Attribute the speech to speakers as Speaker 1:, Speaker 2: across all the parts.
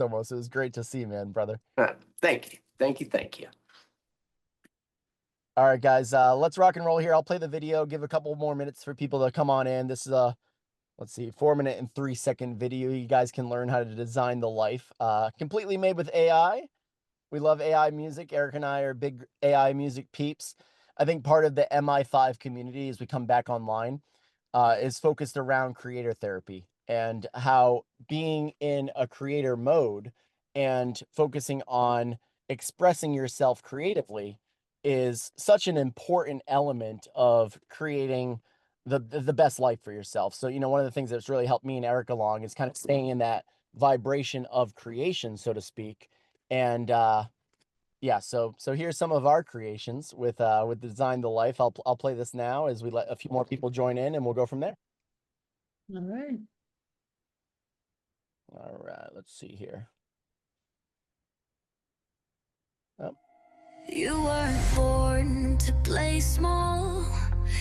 Speaker 1: almost. It was great to see, man, brother.
Speaker 2: Thank you. Thank you. Thank you.
Speaker 1: All right, guys, let's rock and roll here. I'll play the video, give a couple more minutes for people to come on in. This is a, let's see, 4-minute and 3-second video. You guys can learn how to design the life. Completely made with AI. We love AI music. Eric and I are big AI music peeps. I think part of the MI5 community, as we come back online, is focused around creator therapy and how being in a creator mode and focusing on expressing yourself creatively is such an important element of creating the best life for yourself. So, you know, one of the things that's really helped me and Eric along is kind of staying in that vibration of creation, so to speak. And yeah, so here's some of our creations with Design the Life. I'll play this now as we let a few more people join in, and we'll go from there.
Speaker 3: All right.
Speaker 1: All right, let's see here. Oh.
Speaker 4: You weren't born to play small.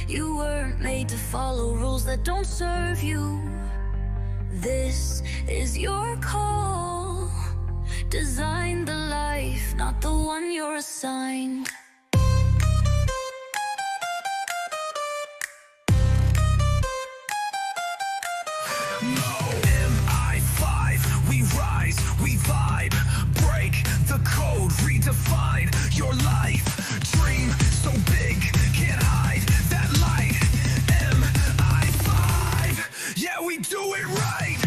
Speaker 4: You weren't made to follow rules that don't serve you. This is your call. Design the life, not the one you're assigned.
Speaker 5: MI5, we rise, we vibe, break the code, redefine your life. Dream so big, can't hide that light. MI5, yeah, we do it right.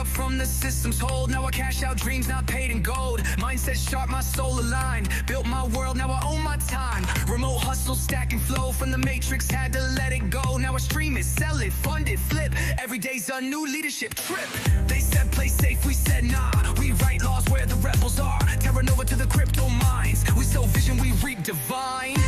Speaker 5: From the system's hold, now I cash out dreams not paid in gold. Mindset sharp, my soul aligned. Built my world, now I own my time. Remote hustle, stack and flow from the matrix, had to let it go. Now I stream it, sell it, fund it, flip. Every day's a new leadership trip. They said play safe, we said nah. We write laws where the rebels are. Terra Nova to the crypto mines. We sow vision, we reap divine.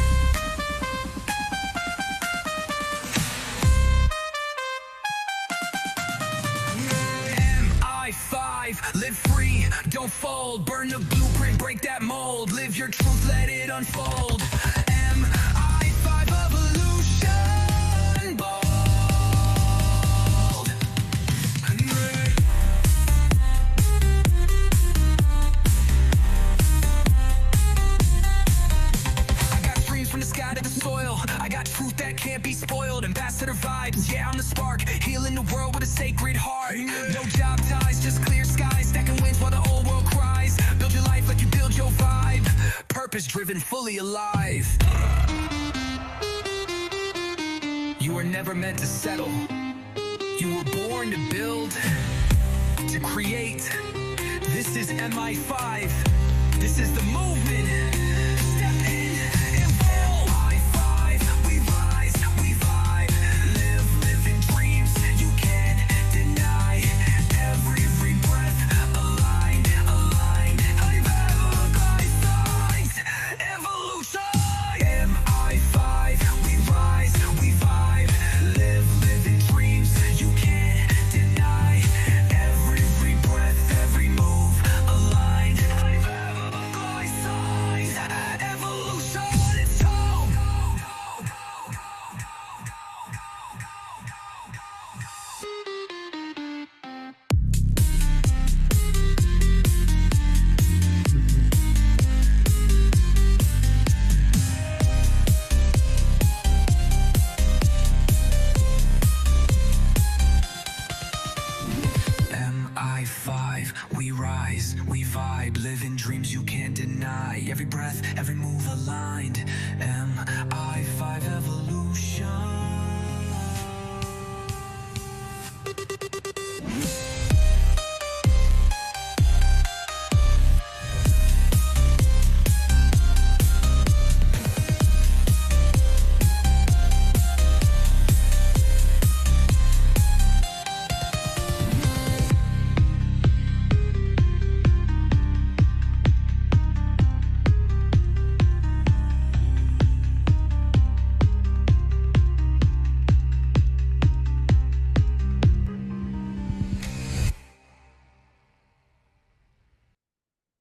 Speaker 5: Live free, don't fold. Burn the blueprint, break that mold. Live your truth, let it unfold. MI5 evolution, bold. I got dreams from the sky to the soil. I got truth that can't be spoiled. Ambassador vibes, yeah, I'm the spark. Healing the world with a sacred heart. No job ties, just clear skies. Stacking wins while the old world cries. Build your life like you build your vibe. Purpose driven, fully alive. You were never meant to settle. You were born to build, to create. This is MI5. This is the movement. Step in, evolve. MI5, we rise, we vibe. Living dreams you can't deny. Every breath aligned. Evolution. MI5, we rise, we vibe. Living dreams you can't deny. Every breath, every move aligned. Evolution, it's home. MI5, we rise, we vibe, living dreams you can't deny. Every breath, every move aligned. MI5 evolution.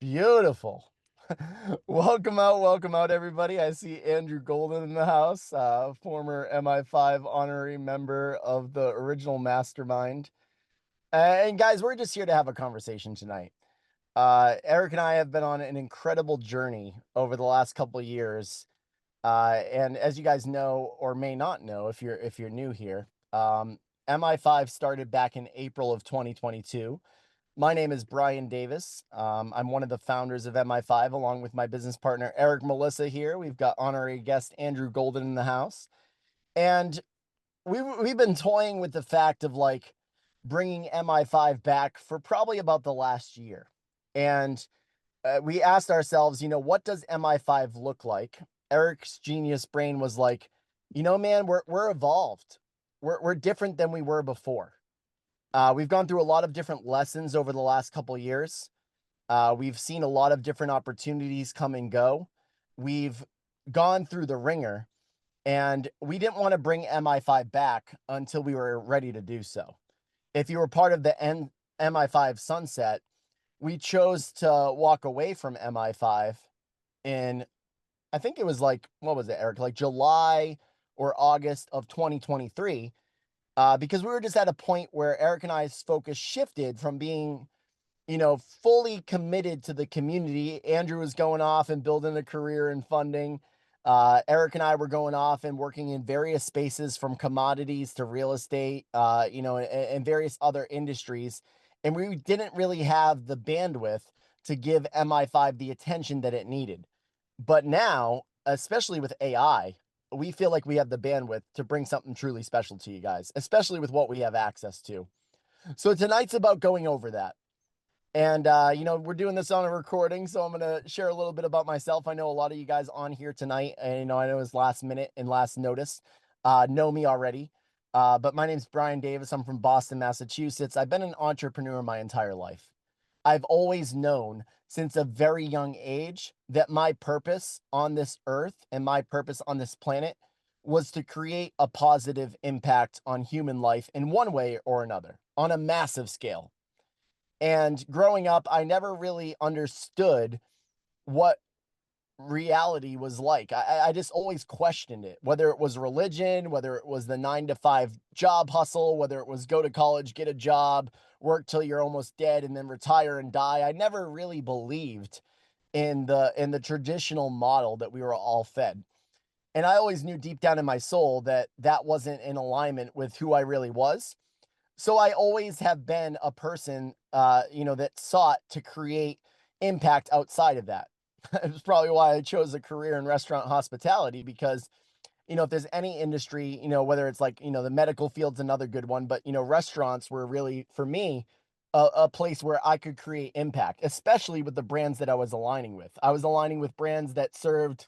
Speaker 1: Beautiful. Welcome out, everybody. I see Andrew Golden in the house, former MI5 honorary member of the original Mastermind. And guys, we're just here to have a conversation tonight. Eric and I have been on an incredible journey over the last couple of years. And as you guys know, or may not know, if you're new here, MI5 started back in April of 2022. My name is Brian Davis. I'm one of the founders of MI5, along with my business partner, Eric Melissa here. We've got honorary guest Andrew Golden in the house. And we've been toying with the fact of like bringing MI5 back for probably about the last year. And we asked ourselves, what does MI5 look like? Eric's genius brain was like, man, we're evolved. We're different than we were before. We've gone through a lot of different lessons over the last couple of years. We've seen a lot of different opportunities come and go. We've gone through the ringer, and we didn't want to bring MI5 back until we were ready to do so. If you were part of the MI5 sunset, we chose to walk away from MI5 in, I think it was like, what was it, Eric? Like July or August of 2023. Because we were just at a point where Eric and I's focus shifted from being, fully committed to the community. Andrew was going off and building a career in funding. Eric and I were going off and working in various spaces from commodities to real estate, and various other industries. And we didn't really have the bandwidth to give MI5 the attention that it needed. But now, especially with AI, we feel like we have the bandwidth to bring something truly special to you guys, especially with what we have access to. So tonight's about going over that. And, we're doing this on a recording, so I'm going to share a little bit about myself. I know a lot of you guys on here tonight, and, I know it's last minute and last notice, know me already. But my name's Brian Davis. I'm from Boston, Massachusetts. I've been an entrepreneur my entire life. I've always known since a very young age that my purpose on this earth and my purpose on this planet was to create a positive impact on human life in one way or another on a massive scale. And growing up, I never really understood what reality was like. I just always questioned it, whether it was religion, whether it was the 9-to-5 job hustle, whether it was go to college, get a job, work till you're almost dead, and then retire and die. I never really believed in the traditional model that we were all fed. And I always knew deep down in my soul that that wasn't in alignment with who I really was. So I always have been a person, that sought to create impact outside of that. It's probably why I chose a career in restaurant hospitality, because, if there's any industry, whether it's like, the medical field's another good one, but, restaurants were really, for me, a place where I could create impact, especially with the brands that I was aligning with. I was aligning with brands that served,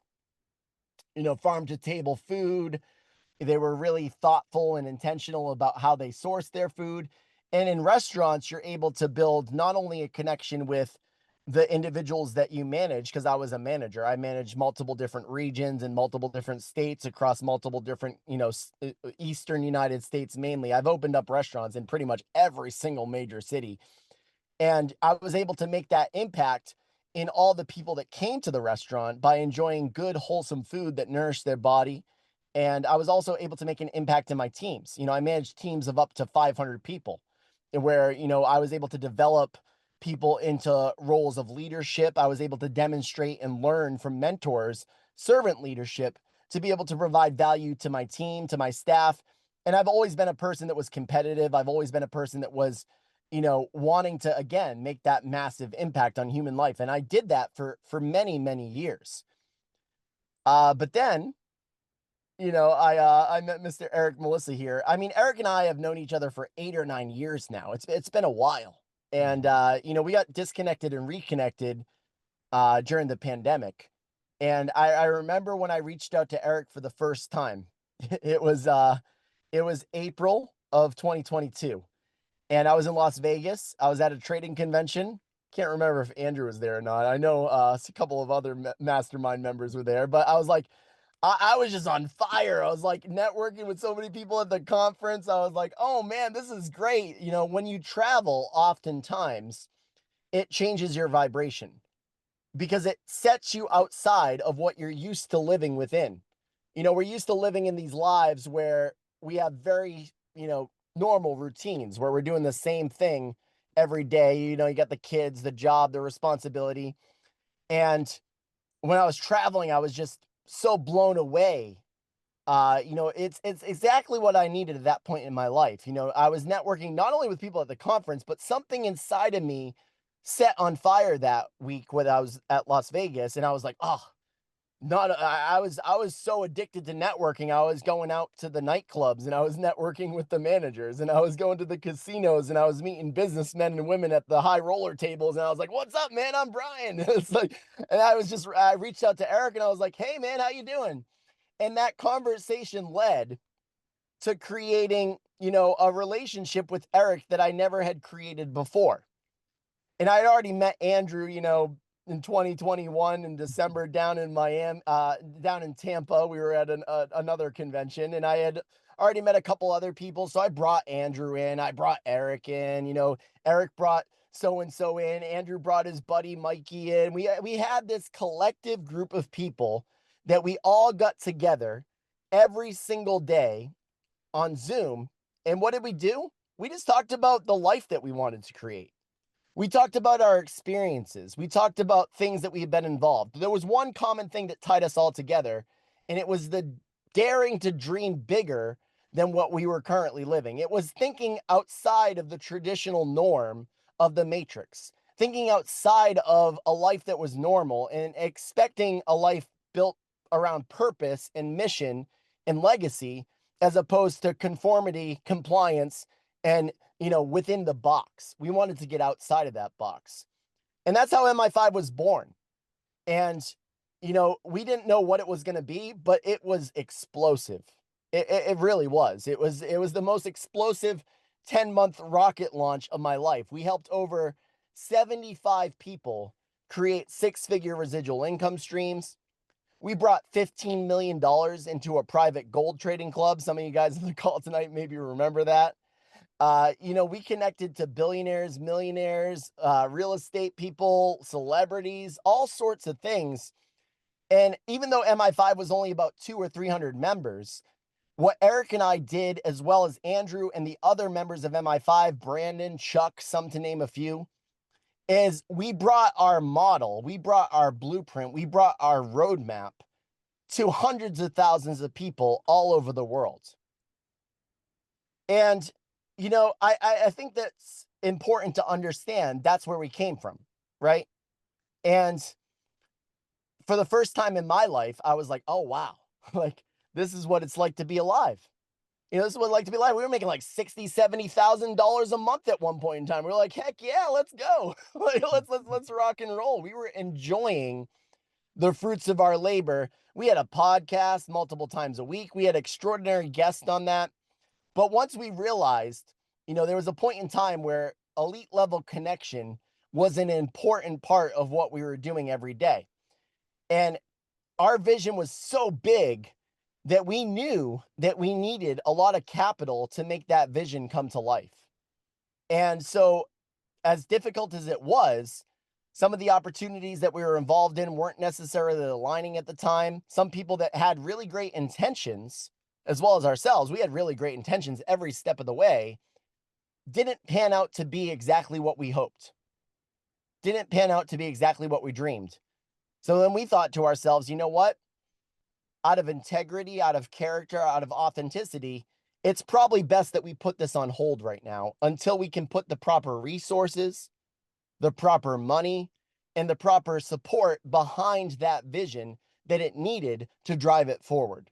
Speaker 1: farm to table food. They were really thoughtful and intentional about how they source their food. And in restaurants, you're able to build not only a connection with the individuals that you manage, because I was a manager. I managed multiple different regions and multiple different states across multiple different, Eastern United States mainly. I've opened up restaurants in pretty much every single major city. And I was able to make that impact in all the people that came to the restaurant by enjoying good, wholesome food that nourished their body. And I was also able to make an impact in my teams. I managed teams of up to 500 people where, I was able to develop people into roles of leadership. I was able to demonstrate and learn from mentors, servant leadership, to be able to provide value to my team, to my staff. And I've always been a person that was competitive. I've always been a person that was, wanting to, again, make that massive impact on human life. And I did that for many, many years. But then, I met Mr. Eric Melissa here. I mean, Eric and I have known each other for 8 or 9 years now. It's been a while. And, we got disconnected and reconnected during the pandemic. And I remember when I reached out to Eric for the first time, it was April of 2022. And I was in Las Vegas. I was at a trading convention. Can't remember if Andrew was there or not. I know a couple of other mastermind members were there, but I was like, I was just on fire. I was like networking with so many people at the conference. I was like, oh man, this is great. When you travel, oftentimes it changes your vibration. because it sets you outside of what you're used to living within. You know, we're used to living in these lives where we have very, normal routines where we're doing the same thing every day. You know, you got the kids, the job, the responsibility. And when I was traveling, I was just so blown away. It's exactly what I needed at that point in my life. You know, I was networking not only with people at the conference, but something inside of me set on fire that week when I was at Las Vegas. And I was like, oh, I was so addicted to networking. I was going out to the nightclubs and I was networking with the managers, and I was going to the casinos and I was meeting businessmen and women at the high roller tables. And I was like, what's up, man? I'm Brian. It's like, and I reached out to Eric and I was like, hey man, how you doing? And that conversation led to creating, a relationship with Eric that I never had created before. And I had already met Andrew, in 2021 in December down in Miami, down in Tampa. We were at another convention, and I had already met a couple other people. So I brought Andrew in, I brought Eric in, Eric brought so-and-so in, Andrew brought his buddy Mikey in. We had this collective group of people that we all got together every single day on Zoom. And what did we do? We just talked about the life that we wanted to create. We talked about our experiences. We talked about things that we had been involved. There was one common thing that tied us all together, and it was the daring to dream bigger than what we were currently living. It was thinking outside of the traditional norm of the matrix, thinking outside of a life that was normal and expecting a life built around purpose and mission and legacy, as opposed to conformity, compliance, and within the box. We wanted to get outside of that box. And that's how MI5 was born. And, we didn't know what it was going to be, but it was explosive. It really was. It was the most explosive 10-month rocket launch of my life. We helped over 75 people create 6-figure residual income streams. We brought $15 million into a private gold trading club. Some of you guys on the call tonight maybe remember that. We connected to billionaires, millionaires, real estate people, celebrities, all sorts of things. And even though MI5 was only about 200 or 300 members, what Eric and I did, as well as Andrew and the other members of MI5, Brandon, Chuck, some to name a few, is we brought our model, we brought our blueprint, we brought our roadmap to hundreds of thousands of people all over the world. And I think that's important to understand. That's where we came from, right? And for the first time in my life, I was like, oh, wow, like, this is what it's like to be alive. This is what it's like to be alive. We were making like $60,000, $70,000 a month at one point in time. We were like, heck yeah, let's go. Like, let's rock and roll. We were enjoying the fruits of our labor. We had a podcast multiple times a week. We had extraordinary guests on that. But once we realized, there was a point in time where elite level connection was an important part of what we were doing every day. And our vision was so big that we knew that we needed a lot of capital to make that vision come to life. And so, as difficult as it was, some of the opportunities that we were involved in weren't necessarily aligning at the time. Some people that had really great intentions, as well as ourselves, we had really great intentions every step of the way, didn't pan out to be exactly what we hoped. Didn't pan out to be exactly what we dreamed. So then we thought to ourselves, you know what? Out of integrity, out of character, out of authenticity, it's probably best that we put this on hold right now until we can put the proper resources, the proper money, and the proper support behind that vision that it needed to drive it forward.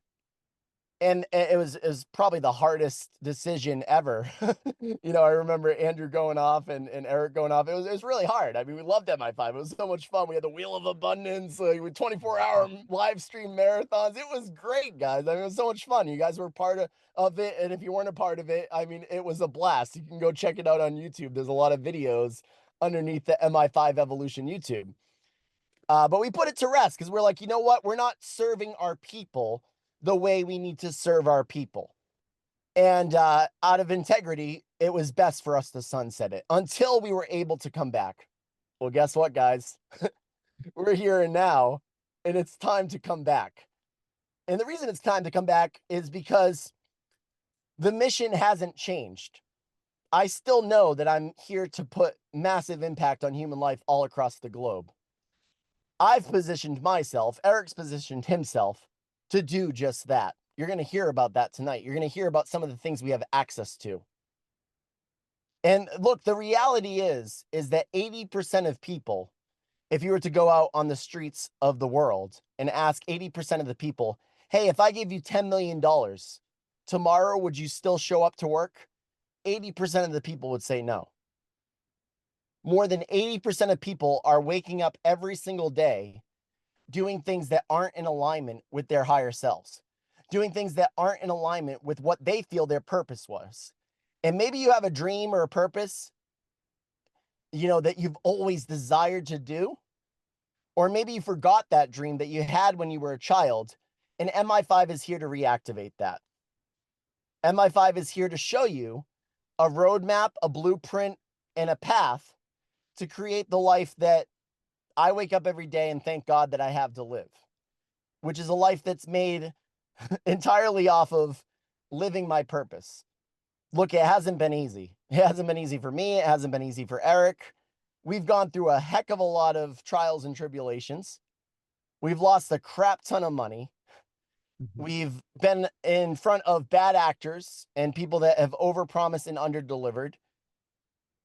Speaker 1: And it was probably the hardest decision ever. I remember Andrew going off and Eric going off. It was really hard. I mean, we loved MI5. It was so much fun. We had the Wheel of Abundance, with 24-hour live stream marathons. It was great, guys. I mean, it was so much fun. You guys were part of it. And if you weren't a part of it, I mean, it was a blast. You can go check it out on YouTube. There's a lot of videos underneath the MI5 Evolution YouTube. But we put it to rest because we're like, you know what? We're not serving our people the way we need to serve our people. And out of integrity, it was best for us to sunset it until we were able to come back. Well, guess what, guys? We're here and now, and it's time to come back. And the reason it's time to come back is because the mission hasn't changed. I still know that I'm here to put massive impact on human life all across the globe. I've positioned myself, Eric's positioned himself to do just that. You're going to hear about that tonight. You're going to hear about some of the things we have access to. And look, the reality is that 80% of people, if you were to go out on the streets of the world and ask 80% of the people, hey, if I gave you $10 million tomorrow, would you still show up to work? 80% of the people would say no. More than 80% of people are waking up every single day doing things that aren't in alignment with their higher selves, doing things that aren't in alignment with what they feel their purpose was. And maybe you have a dream or a purpose, that you've always desired to do, or maybe you forgot that dream that you had when you were a child, and MI5 is here to reactivate that. MI5 is here to show you a roadmap, a blueprint, and a path to create the life that I wake up every day and thank God that I have to live, which is a life that's made entirely off of living my purpose. Look, it hasn't been easy. It hasn't been easy for me. It hasn't been easy for Eric. We've gone through a heck of a lot of trials and tribulations. We've lost a crap ton of money. We've been in front of bad actors and people that have overpromised and underdelivered.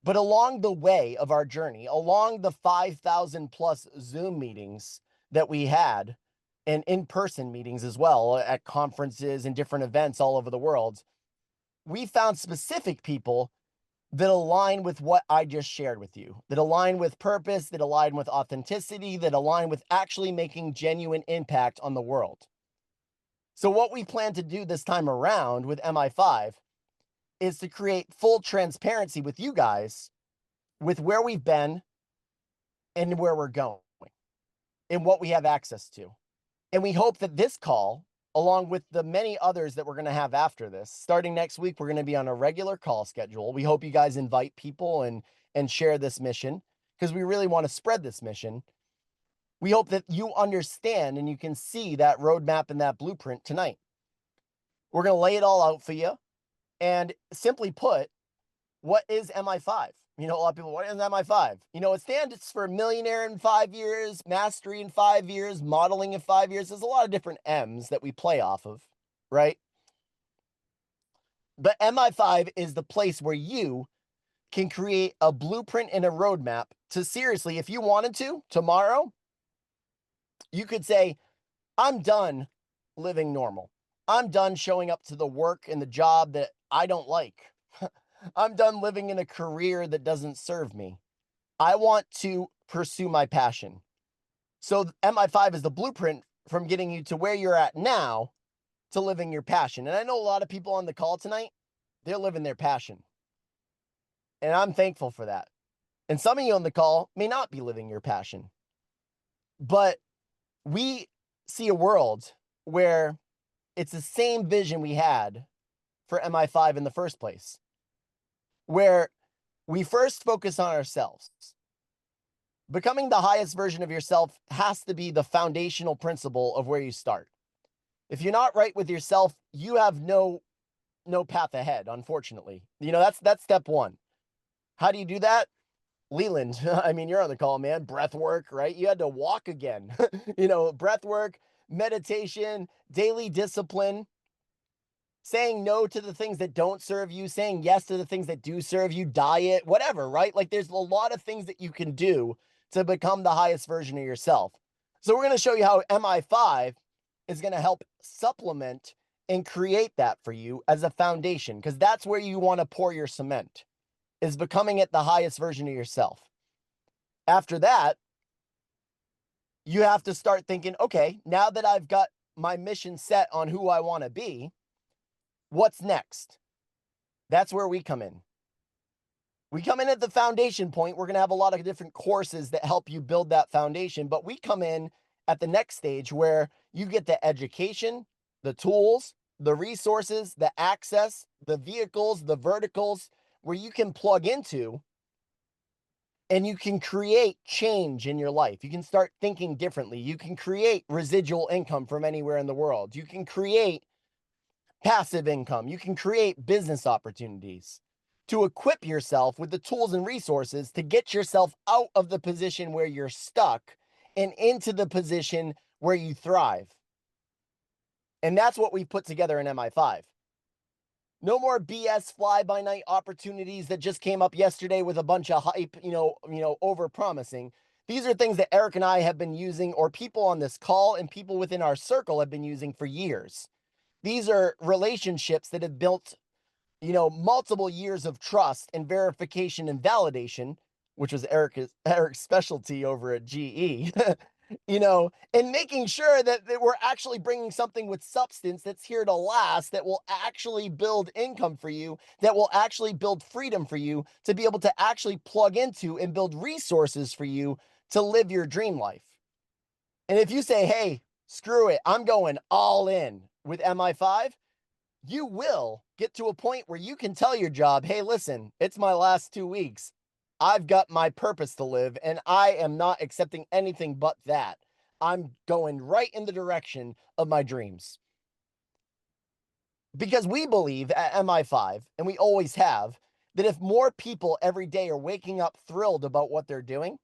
Speaker 1: But along the way of our journey, along the 5,000 plus Zoom meetings that we had, and in-person meetings as well at conferences and different events all over the world, we found specific people that align with what I just shared with you, that align with purpose, that align with authenticity, that align with actually making genuine impact on the world. So what we plan to do this time around with MI5 is to create full transparency with you guys with where we've been and where we're going and what we have access to. And we hope that this call, along with the many others that we're going to have after this, starting next week, we're going to be on a regular call schedule. We hope you guys invite people and share this mission because we really want to spread this mission. We hope that you understand and you can see that roadmap and that blueprint tonight. We're going to lay it all out for you. And simply put, what is MI5? A lot of people, what is MI5? It stands for millionaire in 5 years, mastery in 5 years, modeling in 5 years. There's a lot of different M's that we play off of, right? But MI5 is the place where you can create a blueprint and a roadmap to seriously, if you wanted to, tomorrow, you could say, I'm done living normal. I'm done showing up to the work and the job that I don't like. I'm done living in a career that doesn't serve me. I want to pursue my passion. So MI5 is the blueprint from getting you to where you're at now to living your passion. And I know a lot of people on the call tonight, they're living their passion. And I'm thankful for that. And some of you on the call may not be living your passion. But we see a world where it's the same vision we had for MI5 in the first place, where we first focus on ourselves. Becoming the highest version of yourself has to be the foundational principle of where you start. If you're not right with yourself, you have no path ahead, unfortunately. That's step one. How do you do that? Leland, you're on the call, man. Breath work, right? You had to walk again. Breath work, meditation, daily discipline, saying no to the things that don't serve you, saying yes to the things that do serve you, diet, whatever, right? Like there's a lot of things that you can do to become the highest version of yourself. So we're going to show you how MI5 is going to help supplement and create that for you as a foundation, because that's where you want to pour your cement, is becoming it the highest version of yourself. After that, you have to start thinking, okay, now that I've got my mission set on who I want to be, what's next? That's where we come in. We come in at the foundation point. We're going to have a lot of different courses that help you build that foundation, but we come in at the next stage where you get the education, the tools, the resources, the access, the vehicles, the verticals, where you can plug into and you can create change in your life. You can start thinking differently. You can create residual income from anywhere in the world. You can create passive income. You can create business opportunities to equip yourself with the tools and resources to get yourself out of the position where you're stuck and into the position where you thrive. And that's what we've put together in MI5. No more BS fly-by-night opportunities that just came up yesterday with a bunch of hype, over promising. These are things that Eric and I have been using, or people on this call and people within our circle have been using for years. These are relationships that have built, multiple years of trust and verification and validation, which was Eric's specialty over at GE. And making sure that we're actually bringing something with substance that's here to last, that will actually build income for you, that will actually build freedom for you to be able to actually plug into and build resources for you to live your dream life. And if you say, hey, screw it, I'm going all in with MI5, you will get to a point where you can tell your job, hey, listen, it's my last 2 weeks. I've got my purpose to live, and I am not accepting anything but that. I'm going right in the direction of my dreams. Because we believe at MI5, and we always have, that if more people every day are waking up thrilled about what they're doing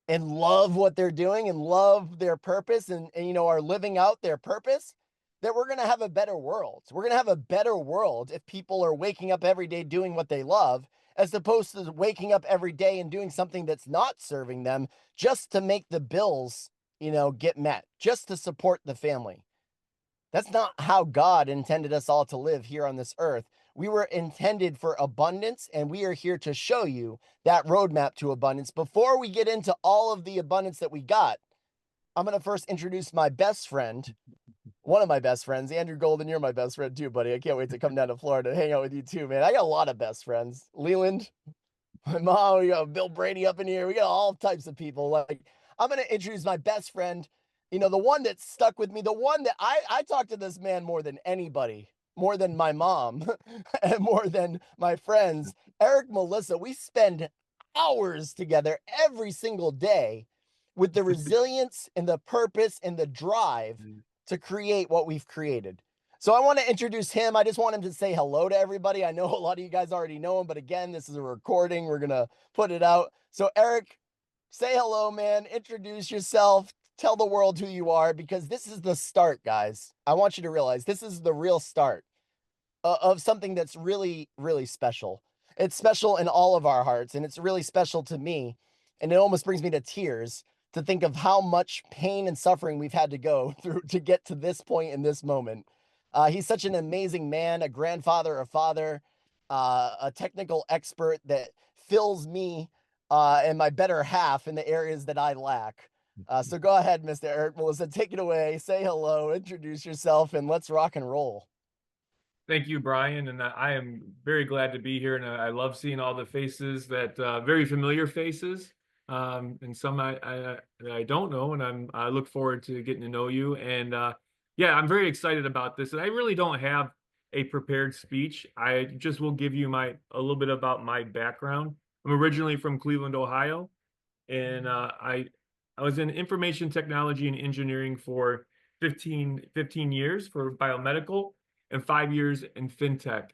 Speaker 1: and love what they're doing and love their purpose and are living out their purpose, that we're going to have a better world. We're going to have a better world if people are waking up every day doing what they love, as opposed to waking up every day and doing something that's not serving them just to make the bills, get met, just to support the family. That's not how God intended us all to live here on this earth. We were intended for abundance, and we are here to show you that roadmap to abundance. Before we get into all of the abundance that we got, I'm going to first introduce my best friend, one of my best friends, Andrew Golden. You're my best friend too, buddy. I can't wait to come down to Florida and hang out with you too, man. I got a lot of best friends. Leland, my mom, we got Bill Brady up in here. We got all types of people. Like, I'm going to introduce my best friend, the one that stuck with me, the one that I talk to this man more than anybody, more than my mom, and more than my friends. Eric, Melissa, we spend hours together every single day with the resilience and the purpose and the drive to create what we've created. So I want to introduce him. I just want him to say hello to everybody. I know a lot of you guys already know him, but again, this is a recording. We're going to put it out. So Eric, say hello, man. Introduce yourself. Tell the world who you are, because this is the start, guys. I want you to realize this is the real start of something that's really, really special. It's special in all of our hearts, and it's really special to me. And it almost brings me to tears to think of how much pain and suffering we've had to go through to get to this point in this moment. He's such an amazing man, a grandfather, a father, a technical expert that fills me and my better half in the areas that I lack. So go ahead, Mr. Eric, Melissa, take it away. Say hello, introduce yourself, and let's rock and roll.
Speaker 6: Thank you, Brian, and I am very glad to be here, and I love seeing all the faces, that very familiar faces, and some I don't know, and I look forward to getting to know you. And yeah, I'm very excited about this, and I really don't have a prepared speech. I just will give you a little bit about my background. I'm originally from Cleveland, Ohio, and I was in information technology and engineering for 15 years for biomedical, and 5 years in fintech.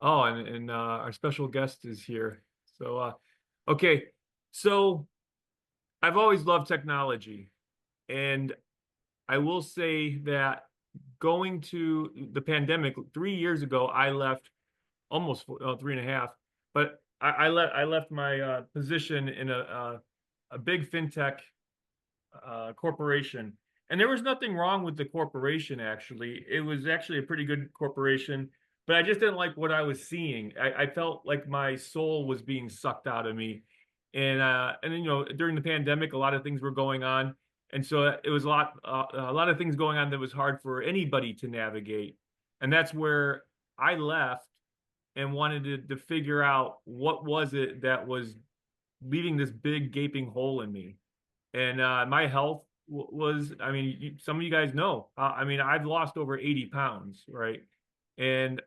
Speaker 6: Oh, and our special guest is here. So, okay. So I've always loved technology. And I will say that going to the pandemic 3 years ago, I left almost 3.5, but I left my position in a big fintech corporation. And there was nothing wrong with the corporation, actually. It was actually a pretty good corporation, but I just didn't like what I was seeing. I felt like my soul was being sucked out of me. And during the pandemic, a lot of things were going on. And so it was a lot of things going on that was hard for anybody to navigate. And that's where I left and wanted to figure out what was it that was leaving this big gaping hole in me. And my health was, some of you guys know, I've lost over 80 pounds, right? And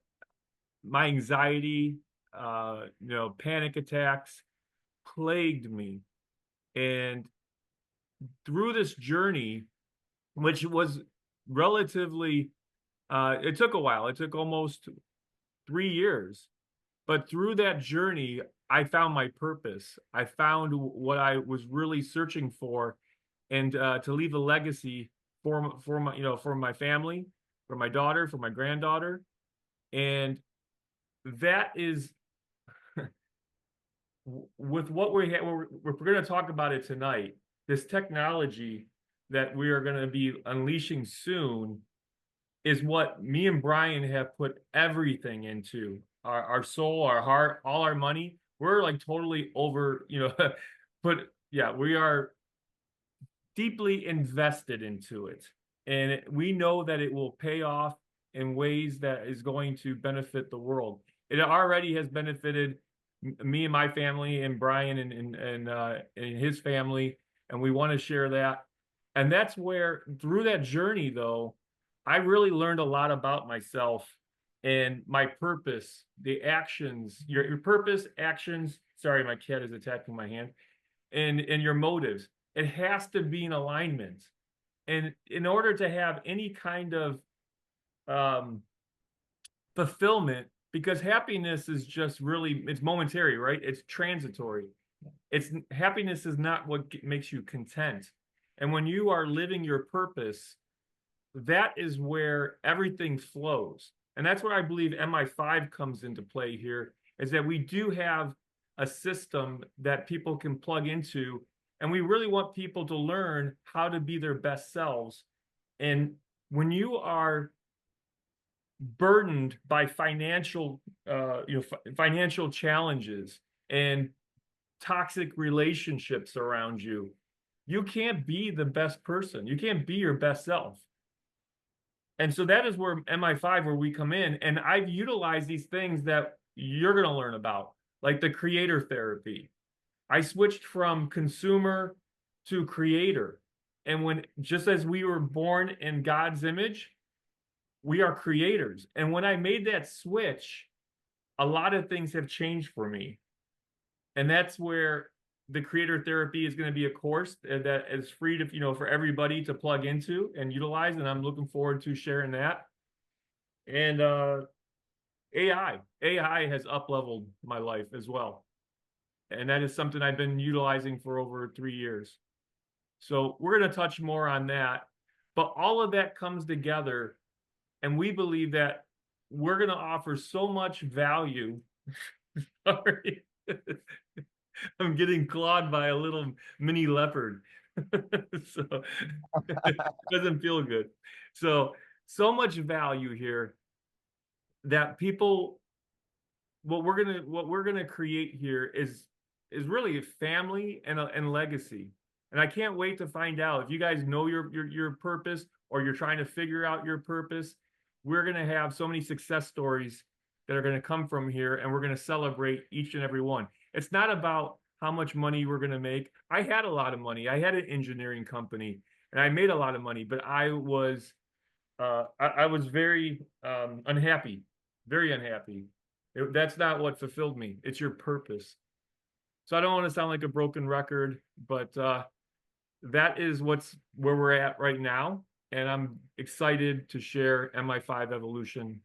Speaker 6: my anxiety, panic attacks, plagued me. And through this journey, which was relatively, it took a while. It took almost 3 years. But through that journey, I found my purpose. I found what I was really searching for, and to leave a legacy for my, for my family, for my daughter, for my granddaughter. And that is with what we have, we're going to talk about it tonight. This technology that we are going to be unleashing soon is what me and Brian have put everything into. Our soul, our heart, all our money. We're like totally over, we are deeply invested into it. And we know that it will pay off in ways that is going to benefit the world. It already has benefited me and my family, and Brian and his family, and we want to share that. And that's where, through that journey, though, I really learned a lot about myself and my purpose, the actions, your purpose, actions. Sorry, my cat is attacking my hand. And your motives. It has to be in alignment. And in order to have any kind of fulfillment, because happiness is just really, it's momentary, right? It's transitory. Happiness is not what makes you content. And when you are living your purpose, that is where everything flows. And that's where I believe MI5 comes into play here, is that we do have a system that people can plug into, and we really want people to learn how to be their best selves. And when you are burdened by financial challenges and toxic relationships around you, you can't be the best person. You can't be your best self. And so that is where MI5, where we come in, and I've utilized these things that you're going to learn about, like the creator therapy. I switched from consumer to creator. And just as we were born in God's image, we are creators. And when I made that switch, a lot of things have changed for me. And that's where the creator therapy is going to be a course that is free to, for everybody to plug into and utilize. And I'm looking forward to sharing that. And AI has up-leveled my life as well. And that is something I've been utilizing for over 3 years. So we're going to touch more on that. But all of that comes together, and we believe that we're going to offer so much value. Sorry. I'm getting clawed by a little mini leopard. So it doesn't feel good. So much value here that people, what we're gonna create here is really a family and legacy. And I can't wait to find out if you guys know your purpose, or you're trying to figure out your purpose. We're gonna have so many success stories that are gonna come from here, and we're gonna celebrate each and every one. It's not about how much money we're going to make. I had a lot of money. I had an engineering company, and I made a lot of money, but I was very unhappy, very unhappy. That's not what fulfilled me. It's your purpose. So I don't want to sound like a broken record, but that is where we're at right now. And I'm excited to share MI5 Evolution.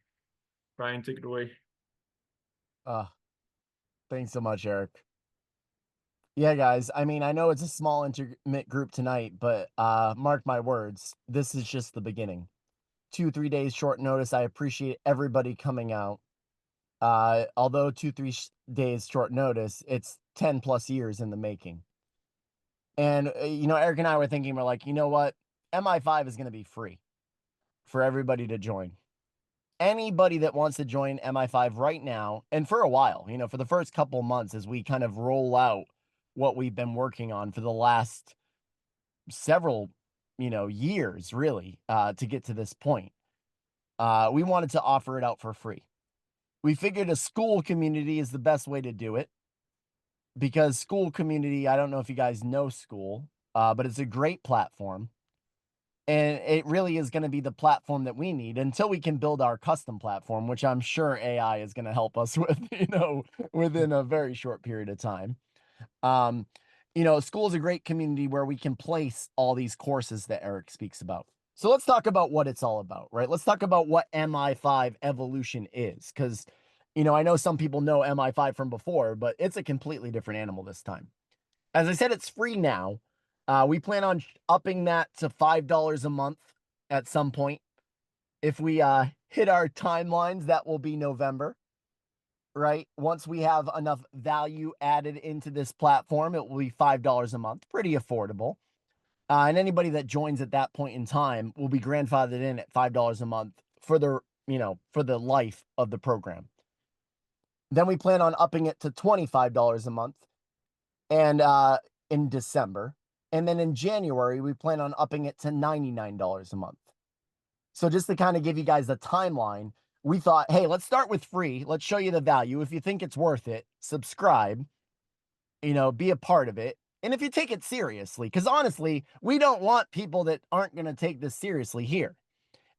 Speaker 6: Brian, take it away.
Speaker 1: Thanks so much, Eric. Yeah, guys, I mean, I know it's a small intimate group tonight, but mark my words, this is just the beginning. 2-3 days short notice. I appreciate everybody coming out. Although 2-3 days short notice, it's 10+ years in the making. And, Eric and I were thinking, we're like, you know what? MI5 is going to be free for everybody to join. Anybody that wants to join MI5 right now, and for a while, for the first couple months, as we kind of roll out what we've been working on for the last several, years, really, to get to this point, we wanted to offer it out for free. We figured a school community is the best way to do it, because school community, I don't know if you guys know School, but it's a great platform. And it really is going to be the platform that we need until we can build our custom platform, which I'm sure AI is going to help us with, within a very short period of time. School is a great community where we can place all these courses that Eric speaks about. So let's talk about what it's all about, right? Let's talk about what MI5 evolution is, because, I know some people know MI5 from before, but it's a completely different animal this time. As I said, it's free now. We plan on upping that to $5 a month at some point. If we hit our timelines, that will be November, right? Once we have enough value added into this platform, it will be $5 a month, pretty affordable. And anybody that joins at that point in time will be grandfathered in at $5 a month for the life of the program. Then we plan on upping it to $25 a month and in December. And then in January, we plan on upping it to $99 a month. So just to kind of give you guys the timeline, we thought, hey, let's start with free. Let's show you the value. If you think it's worth it, subscribe, be a part of it. And if you take it seriously, because honestly, we don't want people that aren't going to take this seriously here.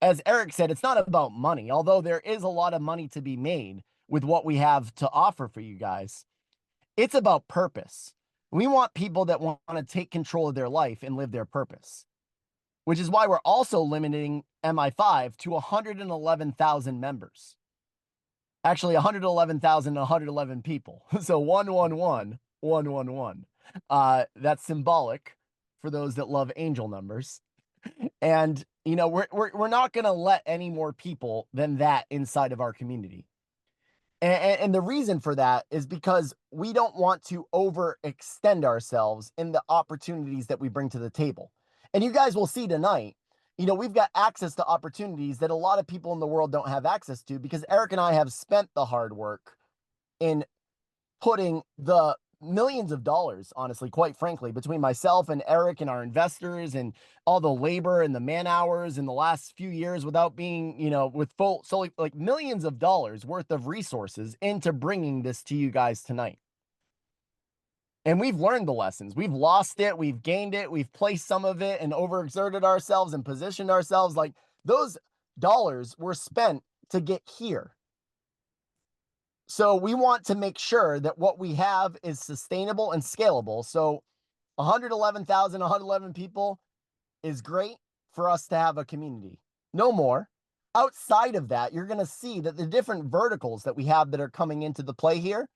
Speaker 1: As Eric said, it's not about money, although there is a lot of money to be made with what we have to offer for you guys. It's about purpose. We want people that want to take control of their life and live their purpose, which is why we're also limiting MI5 to 111,000 members. Actually, 111,111 people. So 111,111. That's symbolic for those that love angel numbers. And, we're not going to let any more people than that inside of our community. And the reason for that is because we don't want to overextend ourselves in the opportunities that we bring to the table. And you guys will see tonight, we've got access to opportunities that a lot of people in the world don't have access to, because Eric and I have spent the hard work in putting the millions of dollars, honestly, quite frankly, between myself and Eric and our investors and all the labor and the man hours in the last few years without being, with solely like millions of dollars worth of resources into bringing this to you guys tonight. And we've learned the lessons. We've lost it. We've gained it. We've placed some of it and overexerted ourselves and positioned ourselves. Like, those dollars were spent to get here. So we want to make sure that what we have is sustainable and scalable. So 111,111 people is great for us to have a community. No more. Outside of that, you're going to see that the different verticals that we have that are coming into the play here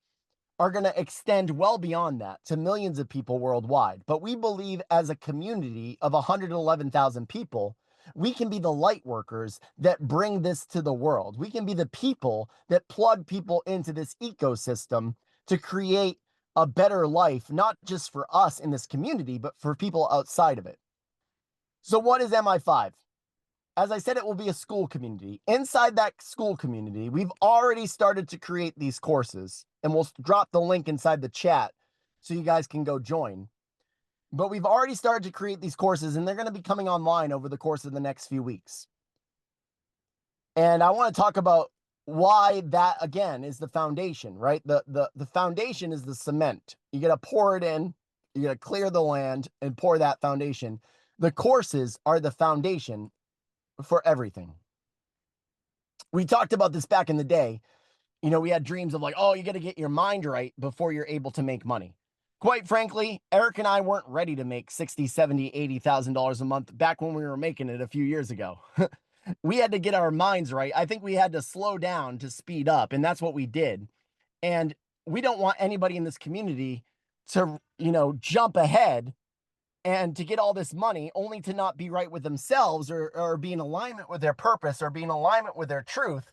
Speaker 1: are going to extend well beyond that to millions of people worldwide. But we believe as a community of 111,000 people, we can be the light workers that bring this to the world. We can be the people that plug people into this ecosystem to create a better life, not just for us in this community, but for people outside of it. So what is MI5? As I said, it will be a school community. Inside that school community, we've already started to create these courses, and we'll drop the link inside the chat so you guys can go join. But we've already started to create these courses, and they're going to be coming online over the course of the next few weeks. And I want to talk about why that, again, is the foundation, right? The foundation is the cement. You got to pour it in, you got to clear the land and pour that foundation. The courses are the foundation for everything. We talked about this back in the day. We had dreams of like, oh, you got to get your mind right before you're able to make money. Quite frankly, Eric and I weren't ready to make $60,000, $70,000, $80,000 a month back when we were making it a few years ago. We had to get our minds right. I think we had to slow down to speed up, and that's what we did. And we don't want anybody in this community to, jump ahead and to get all this money only to not be right with themselves or be in alignment with their purpose or be in alignment with their truth,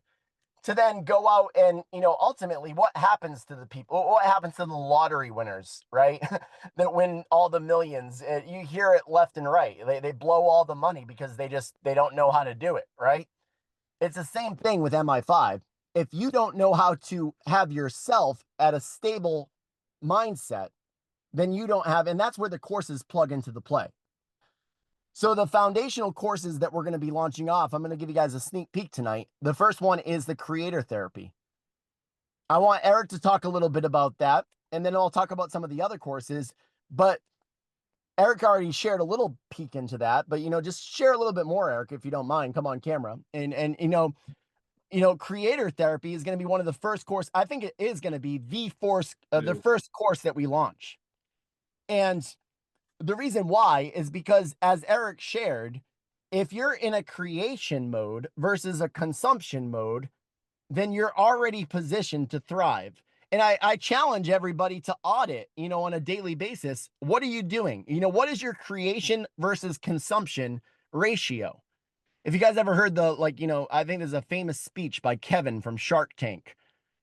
Speaker 1: to then go out and, ultimately what happens to the people, what happens to the lottery winners, right? That win all the millions. You hear it left and right. They blow all the money because they don't know how to do it, right? It's the same thing with MI5. If you don't know how to have yourself at a stable mindset, then you don't have, and that's where the courses plug into the play. So the foundational courses that we're going to be launching off, I'm going to give you guys a sneak peek tonight. The first one is the creator therapy. I want Eric to talk a little bit about that, and then I'll talk about some of the other courses. But Eric already shared a little peek into that, but, just share a little bit more, Eric, if you don't mind. Come on camera. And you know, creator therapy is going to be one of the first course. I think it is going to be the first course that we launch. And the reason why is because, as Eric shared, if you're in a creation mode versus a consumption mode, then you're already positioned to thrive. And I challenge everybody to audit, you know, on a daily basis. What are you doing? You know, what is your creation versus consumption ratio? If you guys ever heard the, like, you know, I think there's a famous speech by Kevin from Shark Tank,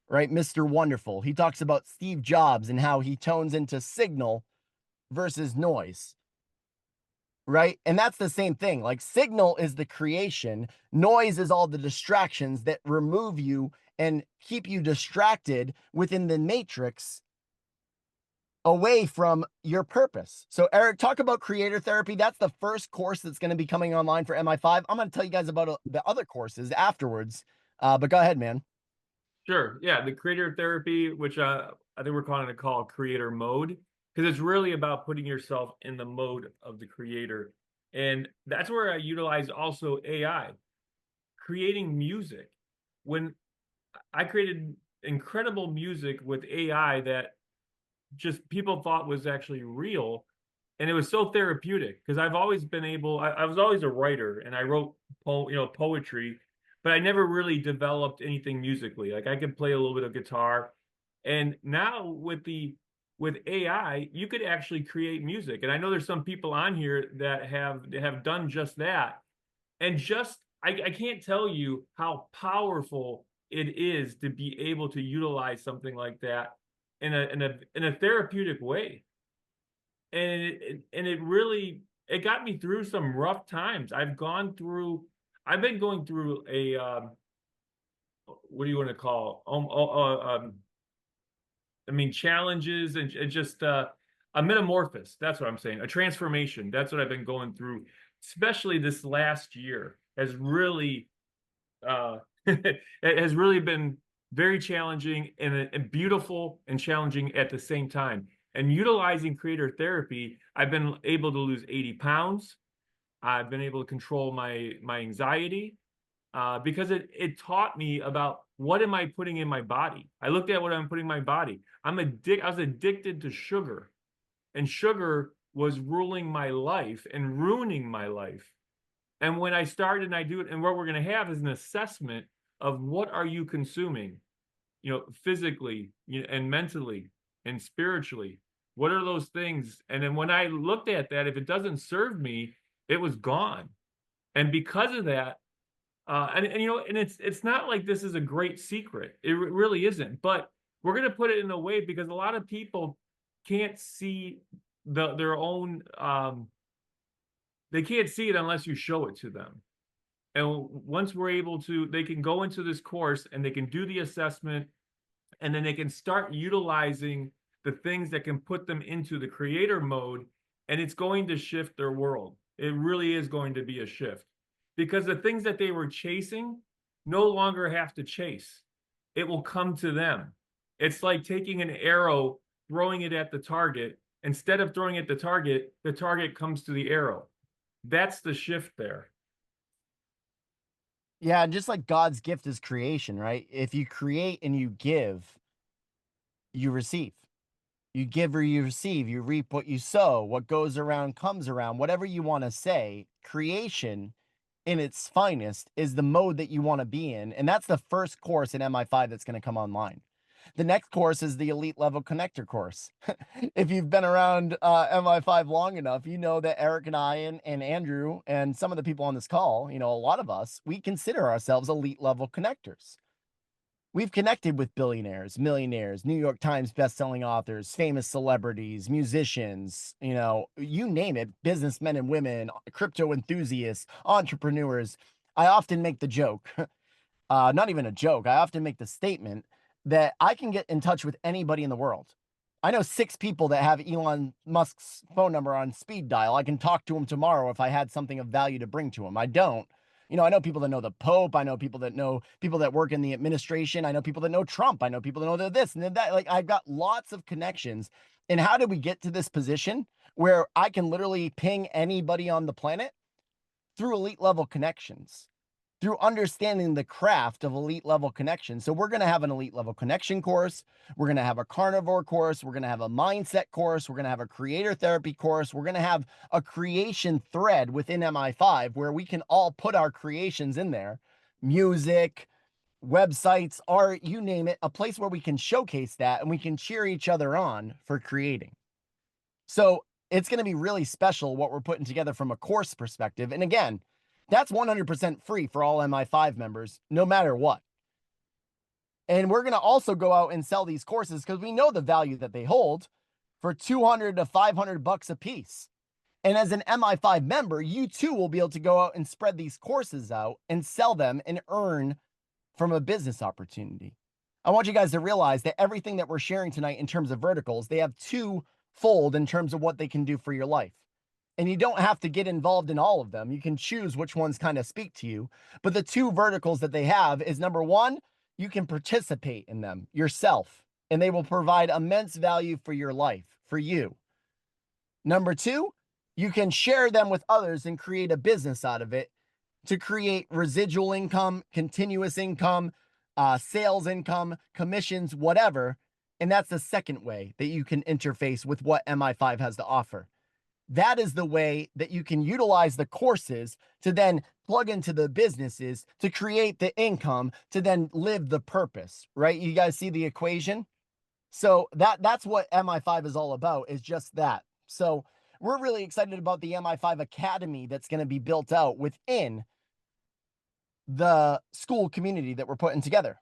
Speaker 1: right? Mr. Wonderful. He talks about Steve Jobs and how he tones into signal versus noise, right? And that's the same thing. Like, signal is the creation, noise is all the distractions that remove you and keep you distracted within the matrix away from your purpose. So Eric, talk about creator therapy. That's the first course that's going to be coming online for MI5. I'm going to tell you guys about the other courses afterwards. But go ahead, man.
Speaker 6: Sure. Yeah, the creator therapy, which I think we're calling it called creator mode, because it's really about putting yourself in the mode of the creator. And that's where I utilize also AI, creating music. When I created incredible music with AI that just people thought was actually real, and it was so therapeutic because I've always been able, I was always a writer and I wrote poetry, but I never really developed anything musically. Like, I could play a little bit of guitar, and now with AI you could actually create music. And I know there's some people on here that have done just that, and just I can't tell you how powerful it is to be able to utilize something like that in a therapeutic way. And it really, it got me through some rough times. I've been going through a what do you want to call I mean, challenges and just a metamorphosis. That's what I'm saying. A transformation. That's what I've been going through, especially this last year has really it has really been very challenging and beautiful and challenging at the same time. And utilizing creator therapy, I've been able to lose 80 pounds. I've been able to control my anxiety because it taught me about what am I putting in my body. I looked at what I'm putting in my body. I was addicted to sugar, and sugar was ruling my life and ruining my life. And when I started and I do it, and what we're going to have is an assessment of what are you consuming, you know, physically and mentally and spiritually. What are those things? And then when I looked at that, if it doesn't serve me, it was gone. And because of that, and you know, and it's not like this is a great secret. It really isn't. But we're going to put it in a way because a lot of people can't see their own. They can't see it unless you show it to them. And once we're able to, they can go into this course and they can do the assessment, and then they can start utilizing the things that can put them into the creator mode, and it's going to shift their world. It really is going to be a shift, because the things that they were chasing no longer have to chase. It will come to them. It's like taking an arrow, throwing it at the target. Instead of throwing it at the target comes to the arrow. That's the shift there.
Speaker 1: Yeah, and just like God's gift is creation, right? If you create and you give, you receive. You give or you receive. You reap what you sow. What goes around comes around. Whatever you want to say, creation in its finest is the mode that you want to be in. And that's the first course in MI5 that's going to come online. The next course is the elite level connector course. If you've been around MI5 long enough, you know that Eric and I and Andrew and some of the people on this call, you know, a lot of us, we consider ourselves elite level connectors. We've connected with billionaires, millionaires, New York Times bestselling authors, famous celebrities, musicians, you know, you name it, businessmen and women, crypto enthusiasts, entrepreneurs. I often make the joke, not even a joke, I often make the statement that I can get in touch with anybody in the world. I know 6 people that have Elon Musk's phone number on speed dial. I can talk to him tomorrow if I had something of value to bring to him. I don't. You know, I know people that know the Pope. I know people that work in the administration. I know people that know Trump. I know people that know this and that. Like, I've got lots of connections. And how did we get to this position where I can literally ping anybody on the planet? Through elite level connections, through understanding the craft of elite level connection. So we're going to have an elite level connection course. We're going to have a carnivore course. We're going to have a mindset course. We're going to have a creator therapy course. We're going to have a creation thread within MI5 where we can all put our creations in there. Music, websites, art, you name it, a place where we can showcase that and we can cheer each other on for creating. So it's going to be really special what we're putting together from a course perspective. And again, that's 100% free for all MI5 members, no matter what. And we're going to also go out and sell these courses because we know the value that they hold for $200 to $500 a piece. And as an MI5 member, you too will be able to go out and spread these courses out and sell them and earn from a business opportunity. I want you guys to realize that everything that we're sharing tonight in terms of verticals, they have twofold in terms of what they can do for your life. And you don't have to get involved in all of them. You can choose which ones kind of speak to you. But the two verticals that they have is, number one, you can participate in them yourself, and they will provide immense value for your life, for you. Number two, you can share them with others and create a business out of it to create residual income, continuous income, sales income, commissions, whatever. And that's the second way that you can interface with what MI5 has to offer. That is the way that you can utilize the courses to then plug into the businesses to create the income to then live the purpose, right? You guys see the equation? So that's what MI5 is all about, is just that. So we're really excited about the MI5 Academy that's going to be built out within the school community that we're putting together.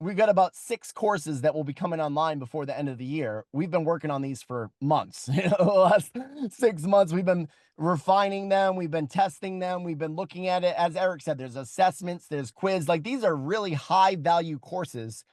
Speaker 1: We've got about 6 courses that will be coming online before the end of the year. We've been working on these for months. The last 6 months, we've been refining them. We've been testing them. We've been looking at it. As Eric said, there's assessments, there's quiz. Like, these are really high value courses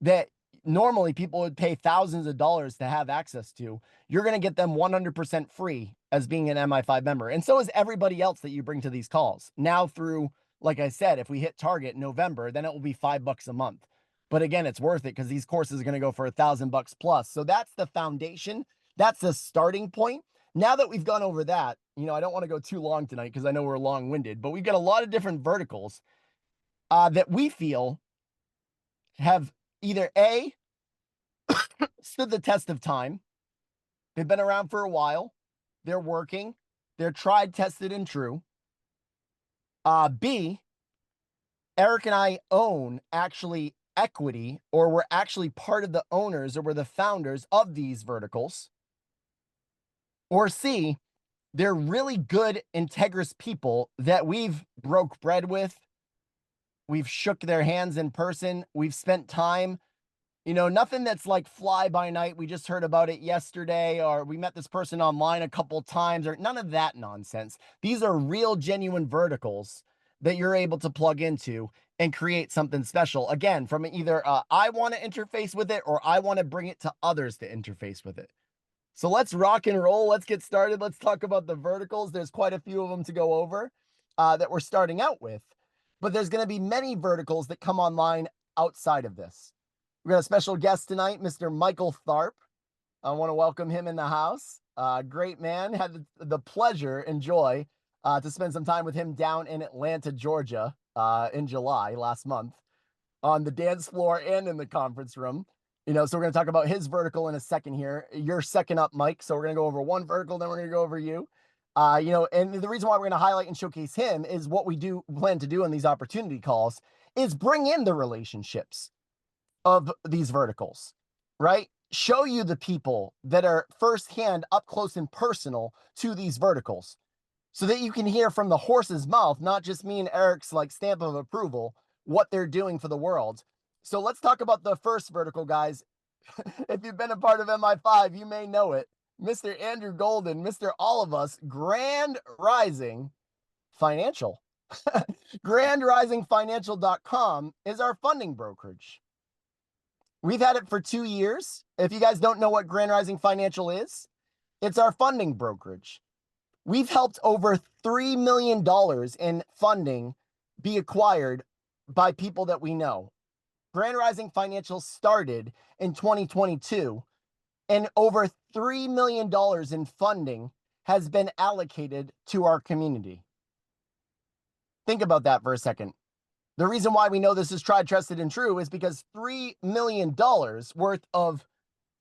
Speaker 1: that normally people would pay thousands of dollars to have access to. You're going to get them 100% free as being an MI5 member. And so is everybody else that you bring to these calls. Now through, like I said, if we hit target in November, then it will be $5 a month. But again, it's worth it because these courses are going to go for $1,000 plus. So that's the foundation. That's the starting point. Now that we've gone over that, I don't want to go too long tonight because I know we're long-winded, but we've got a lot of different verticals that we feel have either A, stood the test of time. They've been around for a while. They're working. They're tried, tested, and true. B, Eric and I own actually equity, or we're actually part of the owners, or we're the founders of these verticals. Or C, they're really good, integrous people that we've broke bread with. We've shook their hands in person. We've spent time, nothing that's like fly by night. We just heard about it yesterday, or we met this person online a couple times, or none of that nonsense. These are real, genuine verticals that you're able to plug into and create something special. Again, from either I want to interface with it, or I want to bring it to others to interface with it. So let's rock and roll. Let's get started. Let's talk about the verticals. There's quite a few of them to go over that we're starting out with, but there's going to be many verticals that come online outside of this. We've got a special guest tonight, Mr. Michael Tharp. I want to welcome him in the house. Great man. Had the pleasure and joy to spend some time with him down in Atlanta, Georgia, in July last month, on the dance floor and in the conference room. So we're going to talk about his vertical in a second here. You're second up, Mike. So we're going to go over one vertical, then we're going to go over you. And the reason why we're going to highlight and showcase him is what we plan to do in these opportunity calls is bring in the relationships of these verticals, right? Show you the people that are firsthand, up close and personal to these verticals, so that you can hear from the horse's mouth, not just me and Eric's stamp of approval, what they're doing for the world. So let's talk about the first vertical, guys. If you've been a part of MI5, you may know it. Mr. Andrew Golden, Mr. All of Us, Grand Rising Financial. GrandRisingFinancial.com is our funding brokerage. We've had it for 2 years. If you guys don't know what Grand Rising Financial is, it's our funding brokerage. We've helped over $3 million in funding be acquired by people that we know. Grand Rising Financial started in 2022, and over $3 million in funding has been allocated to our community. Think about that for a second. The reason why we know this is tried, trusted, and true is because $3 million worth of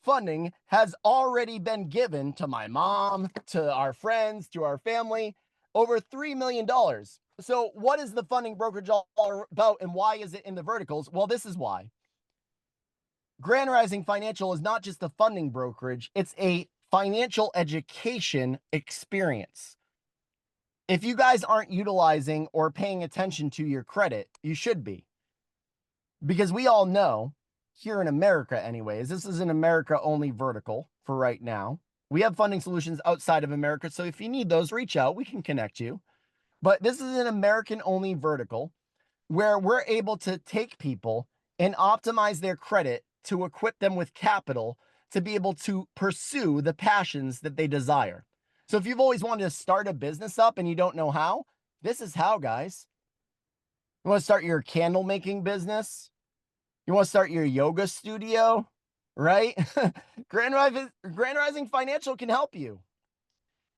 Speaker 1: funding has already been given to my mom, to our friends, to our family, over $3 million. So what is the funding brokerage all about, and why is it in the verticals? Well, this is why. Grand Rising Financial is not just a funding brokerage, it's a financial education experience. If you guys aren't utilizing or paying attention to your credit, you should be. Because we all know, here in America anyways, this is an America-only vertical for right now. We have funding solutions outside of America, so if you need those, reach out. We can connect you. But this is an American-only vertical where we're able to take people and optimize their credit to equip them with capital to be able to pursue the passions that they desire. So if you've always wanted to start a business up and you don't know how, this is how, guys. You want to start your candle making business? You want to start your yoga studio, right? Grand Rising Financial can help you.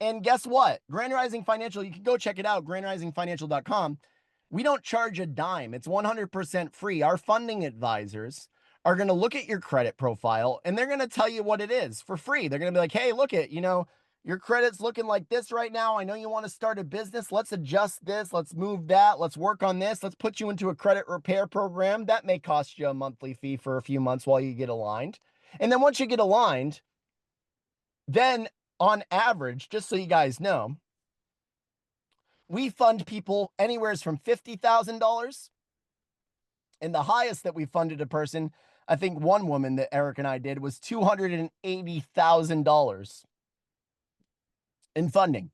Speaker 1: And guess what? Grand Rising Financial, you can go check it out, grandrisingfinancial.com. We don't charge a dime. It's 100% free. Our funding advisors are going to look at your credit profile and they're going to tell you what it is for free. They're going to be like, hey, look at, your credit's looking like this right now. I know you want to start a business. Let's adjust this. Let's move that. Let's work on this. Let's put you into a credit repair program. That may cost you a monthly fee for a few months while you get aligned. And then once you get aligned, then on average, just so you guys know, we fund people anywhere from $50,000. And the highest that we funded a person, I think one woman that Eric and I did, was $280,000 in funding.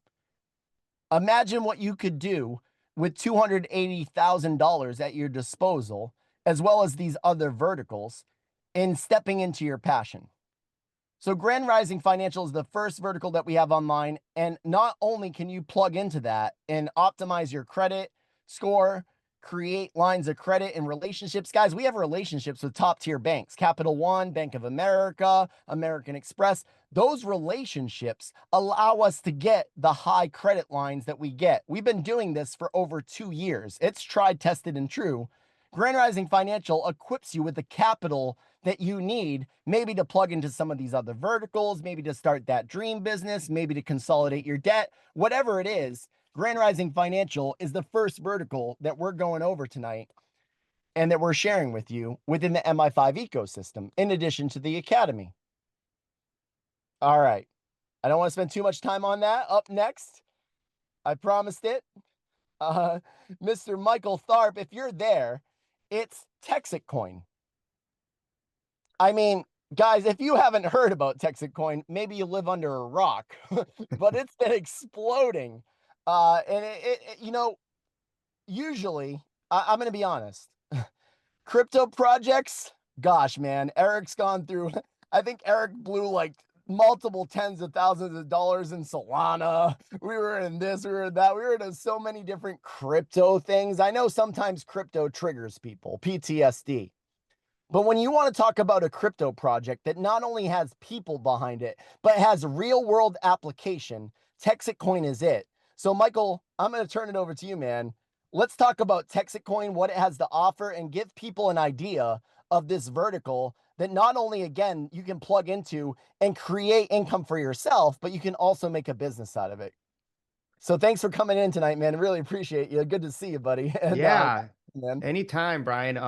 Speaker 1: Imagine what you could do with $280,000 at your disposal, as well as these other verticals, in stepping into your passion. So Grand Rising Financial is the first vertical that we have online. And not only can you plug into that and optimize your credit score, create lines of credit and relationships. Guys, we have relationships with top tier banks, Capital One, Bank of America, American Express. Those relationships allow us to get the high credit lines that we get. We've been doing this for over 2 years. It's tried, tested, and true. Grand Rising Financial equips you with the capital that you need, maybe to plug into some of these other verticals, maybe to start that dream business, maybe to consolidate your debt, whatever it is. Grand Rising Financial is the first vertical that we're going over tonight and that we're sharing with you within the MI5 ecosystem, in addition to the Academy. All right. I don't want to spend too much time on that. Up next, I promised it, Mr. Michael Tharp, if you're there, it's TexitCoin. I mean, guys, if you haven't heard about TexitCoin, maybe you live under a rock, but it's been exploding. And usually, I'm going to be honest, crypto projects, gosh, man, Eric's gone through, I think Eric blew like multiple tens of thousands of dollars in Solana. We were in this, we were in that, we were into so many different crypto things. I know sometimes crypto triggers people, PTSD. But when you want to talk about a crypto project that not only has people behind it, but has real world application, TexitCoin is it. So Michael, I'm going to turn it over to you, man. Let's talk about TexitCoin, what it has to offer, and give people an idea of this vertical that not only, again, you can plug into and create income for yourself, but you can also make a business out of it. So thanks for coming in tonight, man. Really appreciate you. Good to see you, buddy. And,
Speaker 7: yeah,
Speaker 1: man.
Speaker 7: Anytime, Brian.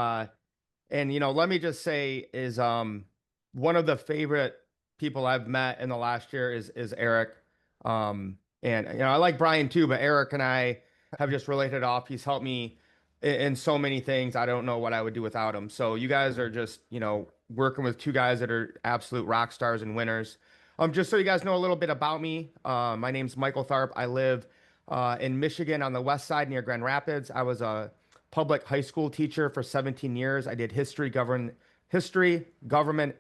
Speaker 7: And, let me just say is one of the favorite people I've met in the last year is Eric. And, I like Brian too, but Eric and I have just really hit it off. He's helped me in so many things. I don't know what I would do without him. So you guys are just, working with two guys that are absolute rock stars and winners. Just so you guys know a little bit about me, my name's Michael Tharp. I live in Michigan on the west side near Grand Rapids. I was a public high school teacher for 17 years. I did history, government,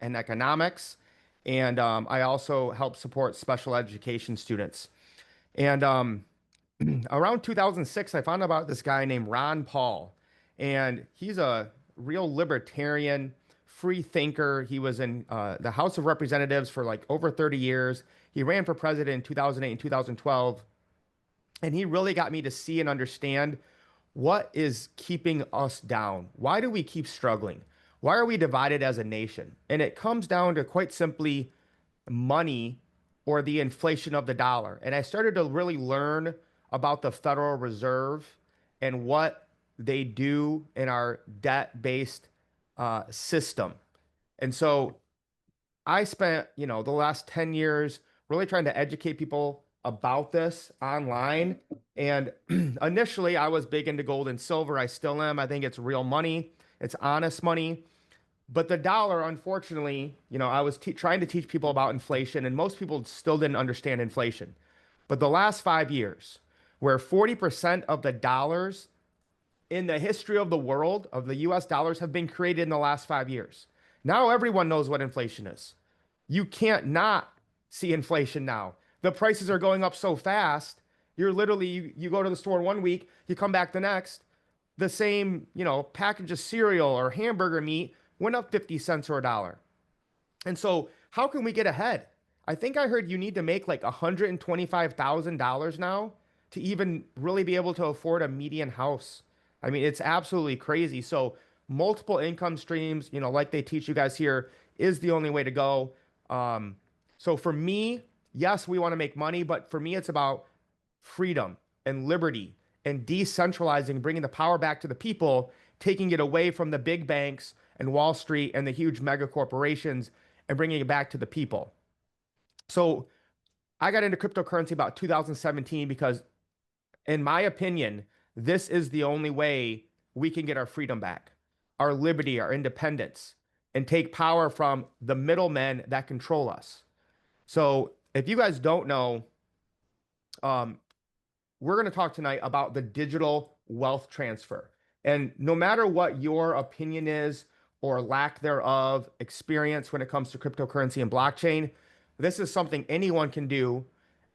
Speaker 7: and economics. And I also helped support special education students. And around 2006, I found out about this guy named Ron Paul. And he's a real libertarian, free thinker. He was in the House of Representatives for like over 30 years. He ran for president in 2008 and 2012. And he really got me to see and understand what is keeping us down? Why do we keep struggling? Why are we divided as a nation? And it comes down to quite simply money or the inflation of the dollar. And I started to really learn about the Federal Reserve and what they do in our debt-based system. And so I spent, the last 10 years really trying to educate people about this online. And initially, I was big into gold and silver. I still am. I think it's real money. It's honest money. But the dollar, unfortunately, I was trying to teach people about inflation, and most people still didn't understand inflation. But the last 5 years, where 40% of the dollars in the history of the world, of the US dollars, have been created in the last 5 years. Now everyone knows what inflation is. You can't not see inflation now. The prices are going up so fast. You're literally, you go to the store 1 week, you come back the next, the same, package of cereal or hamburger meat went up 50 cents or $1. And so how can we get ahead? I think I heard you need to make like $125,000 now to even really be able to afford a median house. I mean, it's absolutely crazy. So multiple income streams, like they teach you guys here, is the only way to go. So for me, yes, we want to make money, but for me, it's about freedom and liberty and decentralizing, bringing the power back to the people, taking it away from the big banks and Wall Street and the huge mega corporations and bringing it back to the people. So I got into cryptocurrency about 2017 because, in my opinion, this is the only way we can get our freedom back, our liberty, our independence, and take power from the middlemen that control us. So if you guys don't know, we're going to talk tonight about the digital wealth transfer. And no matter what your opinion is or lack thereof experience when it comes to cryptocurrency and blockchain, this is something anyone can do.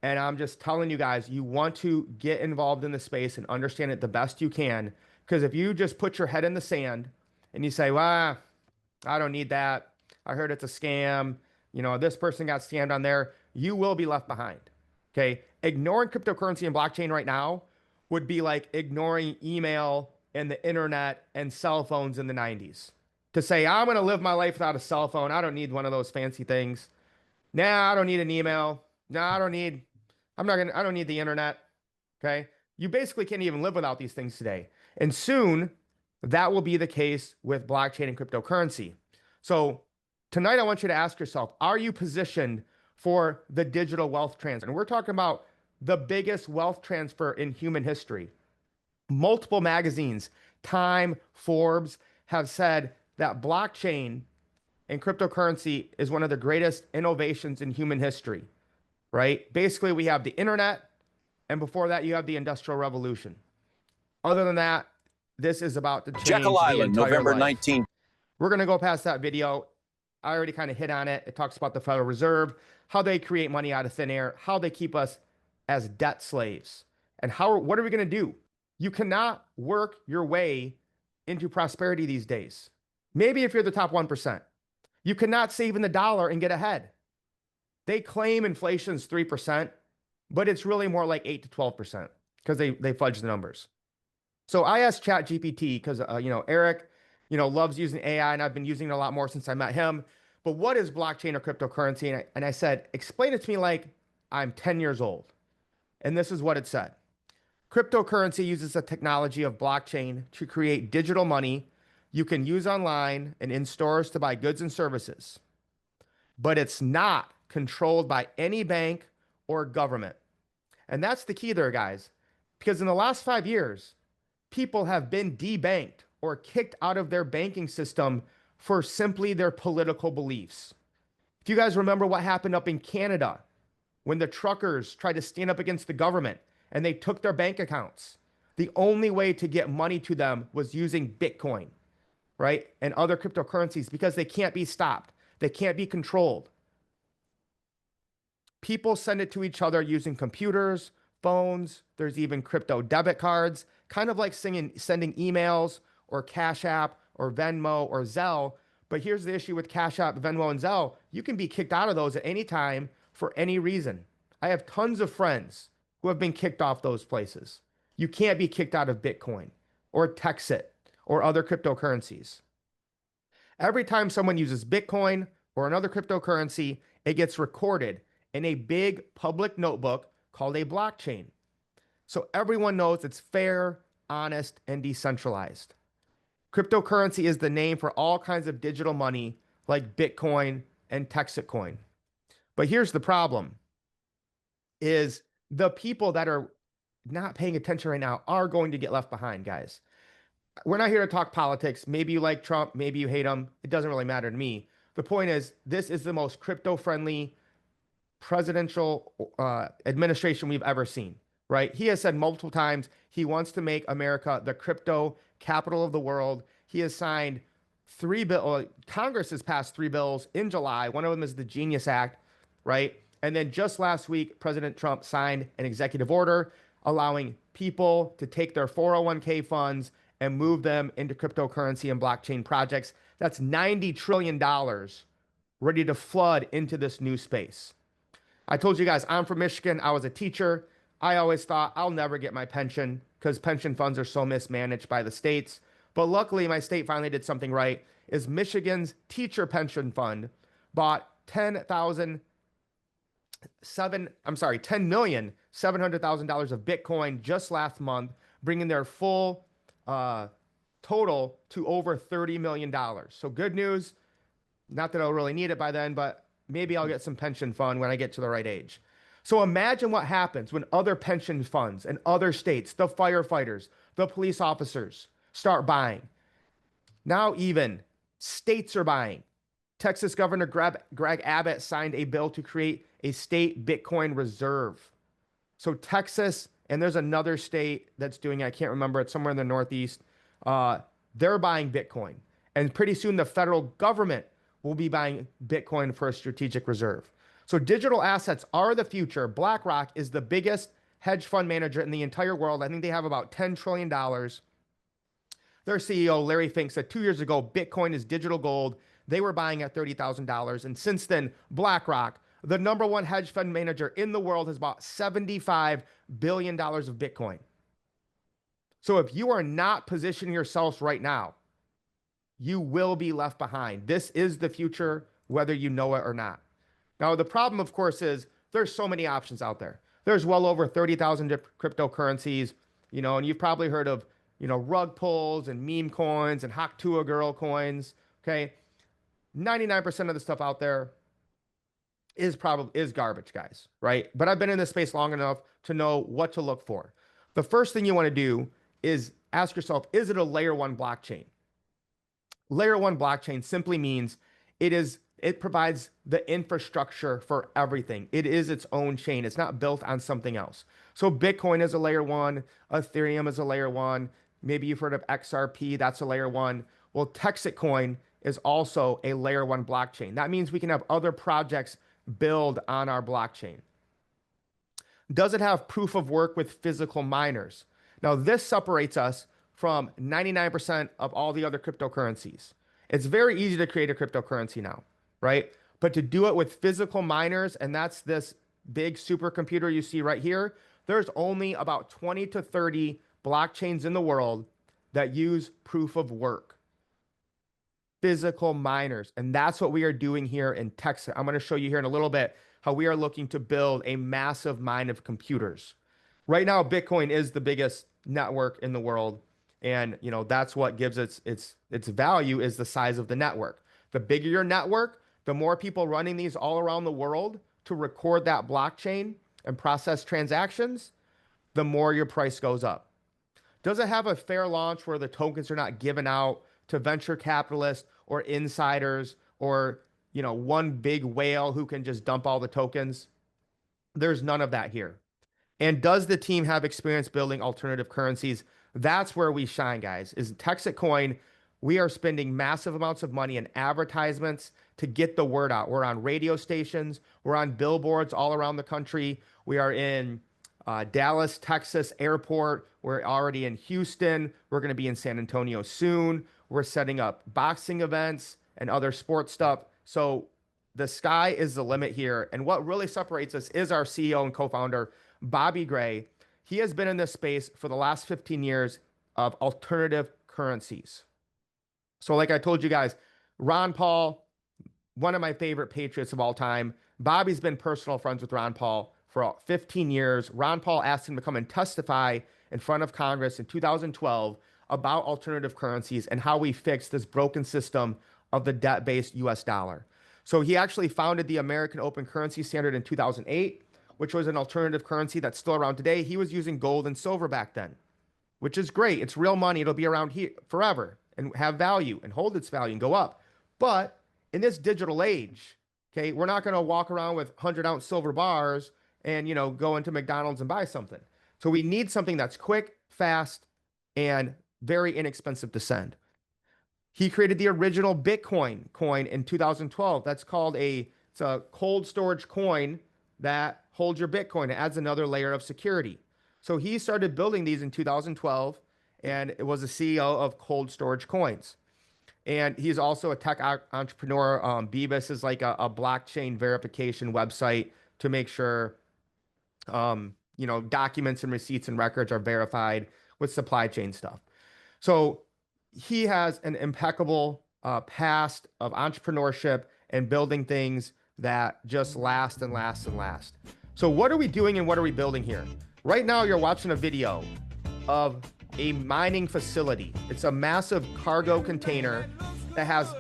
Speaker 7: And I'm just telling you guys, you want to get involved in the space and understand it the best you can. Because if you just put your head in the sand and you say, well, I don't need that, I heard it's a scam, this person got scammed on there, you will be left behind. Okay. Ignoring cryptocurrency and blockchain right now would be like ignoring email and the internet and cell phones in the 90s. To say, I'm going to live my life without a cell phone. I don't need one of those fancy things. Nah, I don't need an email. Nah, I don't need the internet. Okay. You basically can't even live without these things today. And soon that will be the case with blockchain and cryptocurrency. So tonight I want you to ask yourself, are you positioned for the digital wealth transfer? And we're talking about the biggest wealth transfer in human history. Multiple magazines, Time, Forbes, have said that blockchain and cryptocurrency is one of the greatest innovations in human history, right? Basically, we have the internet, and before that, you have the Industrial Revolution. Other than that, this is about to change
Speaker 8: Jekyll Island,
Speaker 7: the entire
Speaker 8: November
Speaker 7: life.
Speaker 8: 19th.
Speaker 7: We're going to go past that video. I already kind of hit on it. It talks about the Federal Reserve, how they create money out of thin air, how they keep us as debt slaves, and what are we going to do? You cannot work your way into prosperity these days. Maybe if you're the top 1%. You cannot save in the dollar and get ahead. They claim inflation's 3%, but it's really more like 8 to 12% because they fudge the numbers. So I asked ChatGPT because Eric loves using AI, and I've been using it a lot more since I met him. But what is blockchain or cryptocurrency? And I said, explain it to me like I'm 10 years old. And this is what it said. Cryptocurrency uses the technology of blockchain to create digital money you can use online and in stores to buy goods and services. But it's not controlled by any bank or government. And that's the key there, guys. Because in the last 5 years, people have been debanked or kicked out of their banking system for simply their political beliefs. If you guys remember what happened up in Canada when the truckers tried to stand up against the government and they took their bank accounts, the only way to get money to them was using Bitcoin, right? And other cryptocurrencies because they can't be stopped. They can't be controlled. People send it to each other using computers, phones. There's even crypto debit cards, kind of like sending emails or Cash App or Venmo or Zelle. But here's the issue with Cash App, Venmo, and Zelle. You can be kicked out of those at any time for any reason. I have tons of friends who have been kicked off those places. You can't be kicked out of Bitcoin. or Texit or other cryptocurrencies. Every time someone uses Bitcoin or another cryptocurrency, it gets recorded in a big public notebook called a blockchain. So everyone knows it's fair, honest, and decentralized. Cryptocurrency is the name for all kinds of digital money like Bitcoin and TexitCoin. But here's the problem is the people that are not paying attention right now are going to get left behind, guys. We're not here to talk politics. Maybe you like Trump, maybe you hate him. It doesn't really matter to me. The point is, this is the most crypto-friendly presidential administration we've ever seen, right? He has said multiple times he wants to make America the crypto capital of the world. He has signed 3 bills. Congress has passed 3 bills in July. One of them is the Genius Act, right? And then just last week, President Trump signed an executive order allowing people to take their 401k funds and move them into cryptocurrency and blockchain projects. That's $90 trillion ready to flood into this new space. I told you guys, I'm from Michigan. I was a teacher. I always thought I'll never get my pension because pension funds are so mismanaged by the states. But luckily, my state finally did something right, is Michigan's teacher pension fund bought $10,700,000 of Bitcoin just last month, bringing their full total to over $30 million. So good news. Not that I'll really need it by then, but maybe I'll get some pension fund when I get to the right age. So imagine what happens when other pension funds and other states, the firefighters, the police officers start buying. Now even states are buying. Texas Governor Greg Abbott signed a bill to create a state Bitcoin reserve. So Texas, and there's another state that's doing it, I can't remember, it's somewhere in the Northeast, they're buying Bitcoin. And pretty soon the federal government will be buying Bitcoin for a strategic reserve. So digital assets are the future. BlackRock is the biggest hedge fund manager in the entire world. I think they have about $10 trillion. Their CEO, Larry Fink, said 2 years ago, Bitcoin is digital gold. They were buying at $30,000. And since then, BlackRock, the number one hedge fund manager in the world, has bought $75 billion of Bitcoin. So if you are not positioning yourselves right now, you will be left behind. This is the future, whether you know it or not. Now, the problem, of course, is there's so many options out there. There's well over 30,000 cryptocurrencies, and you've probably heard of, rug pulls and meme coins and Haktua girl coins. Okay. 99% of the stuff out there is garbage, guys. Right. But I've been in this space long enough to know what to look for. The first thing you want to do is ask yourself, is it a layer 1 blockchain? Layer 1 blockchain simply means it provides the infrastructure for everything. It is its own chain. It's not built on something else. So Bitcoin is a layer 1, Ethereum is a layer 1. Maybe you've heard of XRP, that's a layer 1. Well, TexitCoin is also a layer 1 blockchain. That means we can have other projects build on our blockchain. Does it have proof of work with physical miners? Now, this separates us from 99% of all the other cryptocurrencies. It's very easy to create a cryptocurrency now, right? But to do it with physical miners, and that's this big supercomputer you see right here, there's only about 20 to 30 blockchains in the world that use proof of work. Physical miners. And that's what we are doing here in Texas. I'm going to show you here in a little bit how we are looking to build a massive mine of computers. Right now, Bitcoin is the biggest network in the world. And, that's what gives its value, is the size of the network. The bigger your network, the more people running these all around the world to record that blockchain and process transactions, the more your price goes up. Does it have a fair launch where the tokens are not given out to venture capitalists or insiders or, one big whale who can just dump all the tokens? There's none of that here. And does the team have experience building alternative currencies? That's where we shine, guys. Is TexitCoin. We are spending massive amounts of money in advertisements to get the word out. We're on radio stations. We're on billboards all around the country. We are in Dallas, Texas airport. We're already in Houston. We're going to be in San Antonio soon. We're setting up boxing events and other sports stuff. So the sky is the limit here. And what really separates us is our CEO and co-founder, Bobby Gray. He has been in this space for the last 15 years. of alternative currencies. So like I told you guys, Ron Paul, one of my favorite patriots of all time. Bobby's been personal friends with Ron Paul for 15 years. Ron Paul asked him to come and testify in front of Congress in 2012 about alternative currencies and how we fix this broken system of the debt-based US dollar. So he actually founded the American Open Currency Standard in 2008, which was an alternative currency that's still around today. He was using gold and silver back then, which is great. It's real money. It'll be around here forever and have value and hold its value and go up. But in this digital age, okay, we're not going to walk around with 100-ounce silver bars and, you know, go into McDonald's and buy something. So we need something that's quick, fast, and very inexpensive to send. He created the original Bitcoin coin in 2012. That's called it's a cold storage coin that holds your Bitcoin. It adds another layer of security. So he started building these in 2012, and it was the CEO of Cold Storage Coins. And he's also a tech entrepreneur. Beavis is like a blockchain verification website to make sure, you know, documents and receipts and records are verified with supply chain stuff. So he has an impeccable past of entrepreneurship and building things that just last and last and last. So what are we doing and what are we building here? Right now, you're watching a video of a mining facility. It's a massive cargo container that has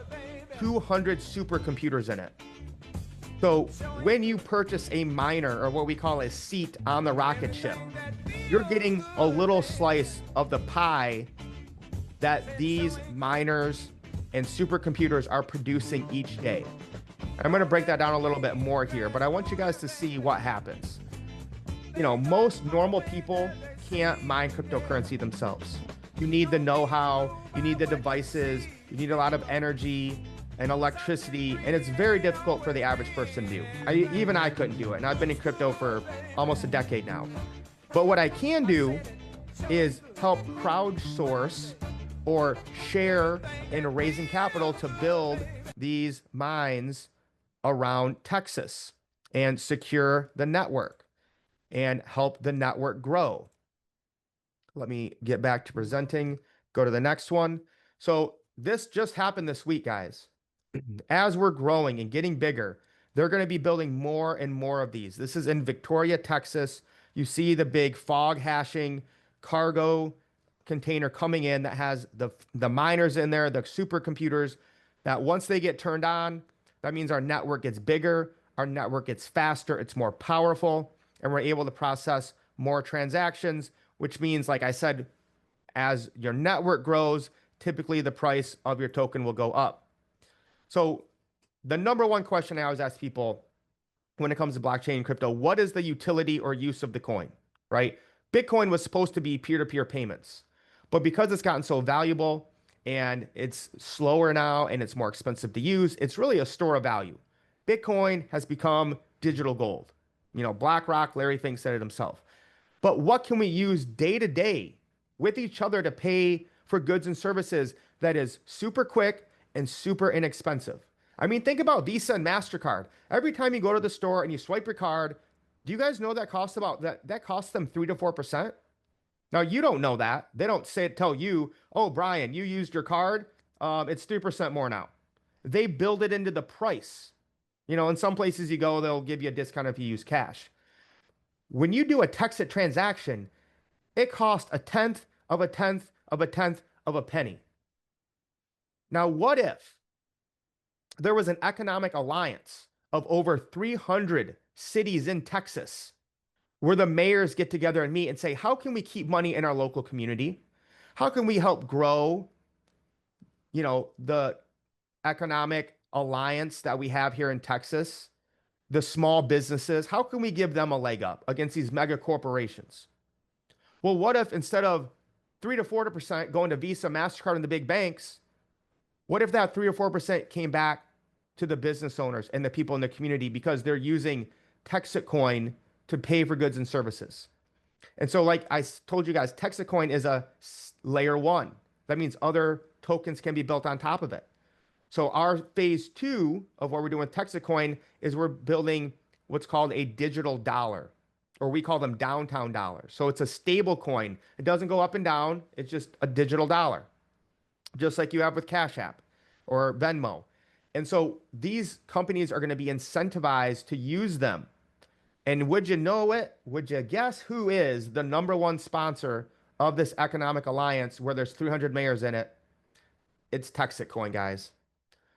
Speaker 7: 200 supercomputers in it. So when you purchase a miner, or what we call a seat on the rocket ship, you're getting a little slice of the pie that these miners and supercomputers are producing each day. I'm going to break that down a little bit more here, but I want you guys to see what happens. You know, most normal people can't mine cryptocurrency themselves. You need the know-how, you need the devices, you need a lot of energy and electricity, and it's very difficult for the average person to do. Even I couldn't do it, and I've been in crypto for almost a decade now. But what I can do is help crowdsource or share in raising capital to build these mines around Texas and secure the network and help the network grow. Let me get back to presenting. Go to the next one. So this just happened this week, guys. As we're growing and getting bigger, they're going to be building more and more of these. This is in Victoria, Texas. You see the big fog hashing cargo container coming in that has the miners in there, the supercomputers, that once they get turned on, that means our network gets bigger, our network gets faster, it's more powerful, and we're able to process more transactions, which means, like I said, as your network grows, typically the price of your token will go up. So the number one question I always ask people when it comes to blockchain and crypto, what is the utility or use of the coin, right? Bitcoin was supposed to be peer-to-peer payments, but because it's gotten so valuable and it's slower now and it's more expensive to use, it's really a store of value. Bitcoin has become digital gold. You know, BlackRock, Larry Fink said it himself. But what can we use day to day with each other to pay for goods and services that is super quick and super inexpensive? I mean, think about Visa and MasterCard. Every time you go to the store and you swipe your card, do you guys know that costs that costs them 3 to 4%? Now, you don't know that. They don't tell you, oh, Brian, you used your card. It's 3% more now. They build it into the price. You know, in some places you go, they'll give you a discount if you use cash. When you do a Texit transaction, it costs 1/10 of a tenth of a tenth of a penny. Now, what if there was an economic alliance of over 300 cities in Texas where the mayors get together and meet and say, how can we keep money in our local community? How can we help grow, you know, the economic alliance that we have here in Texas, the small businesses? How can we give them a leg up against these mega corporations? Well, what if instead of 3 to 4% going to Visa, MasterCard, and the big banks, what if that 3 or 4% came back to the business owners and the people in the community because they're using TexitCoin to pay for goods and services? And so, like I told you guys, TexitCoin is a layer 1. That means other tokens can be built on top of it. So our phase 2 of what we're doing with TexitCoin is we're building what's called a digital dollar or we call them downtown dollars. So it's a stable coin. It doesn't go up and down. It's just a digital dollar, just like you have with Cash App or Venmo. And so these companies are going to be incentivized to use them. And would you know it? Would you guess who is the number one sponsor of this economic alliance where there's 300 mayors in it? It's TexitCoin, guys.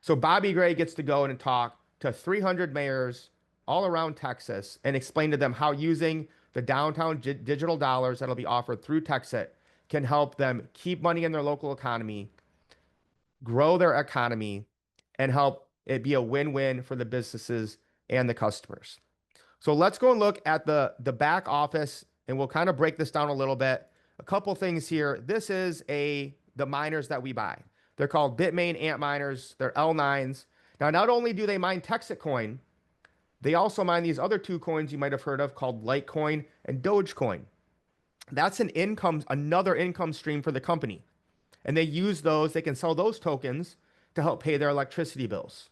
Speaker 7: So Bobby Gray gets to go in and talk to 300 mayors all around Texas and explain to them how using the downtown digital dollars that'll be offered through Texit can help them keep money in their local economy, grow their economy, and help it be a win-win for the businesses and the customers. So let's go and look at the back office, and we'll kind of break this down a little bit. A couple things here. This is the miners that we buy. They're called Bitmain Antminers. They're L9s. Now, not only do they mine TexitCoin, they also mine these other two coins you might have heard of called Litecoin and Dogecoin. That's another income stream for the company. And they use those, they can sell those tokens to help pay their electricity bills.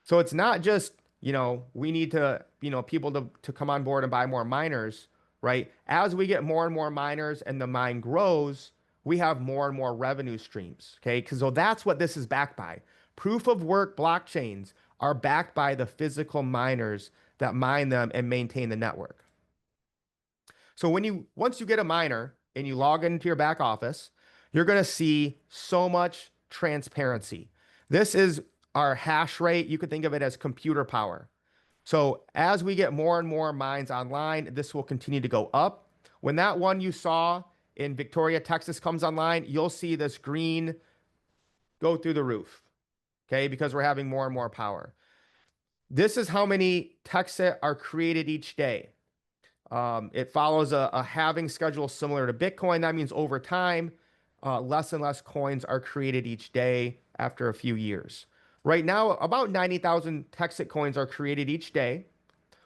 Speaker 7: So it's not just, we need to, people to come on board and buy more miners, right? As we get more and more miners and the mine grows, we have more and more revenue streams, okay? So that's what this is backed by. Proof of work blockchains are backed by the physical miners that mine them and maintain the network. So once you get a miner and you log into your back office, you're going to see so much transparency. This is our hash rate. You could think of it as computer power. So as we get more and more mines online, this will continue to go up. When that one you saw in Victoria, Texas comes online, you'll see this green go through the roof, okay? Because we're having more and more power. This is how many Texit are created each day. It follows a halving schedule similar to Bitcoin. That means over time, less and less coins are created each day after a few years. Right now, about 90,000 Texit coins are created each day.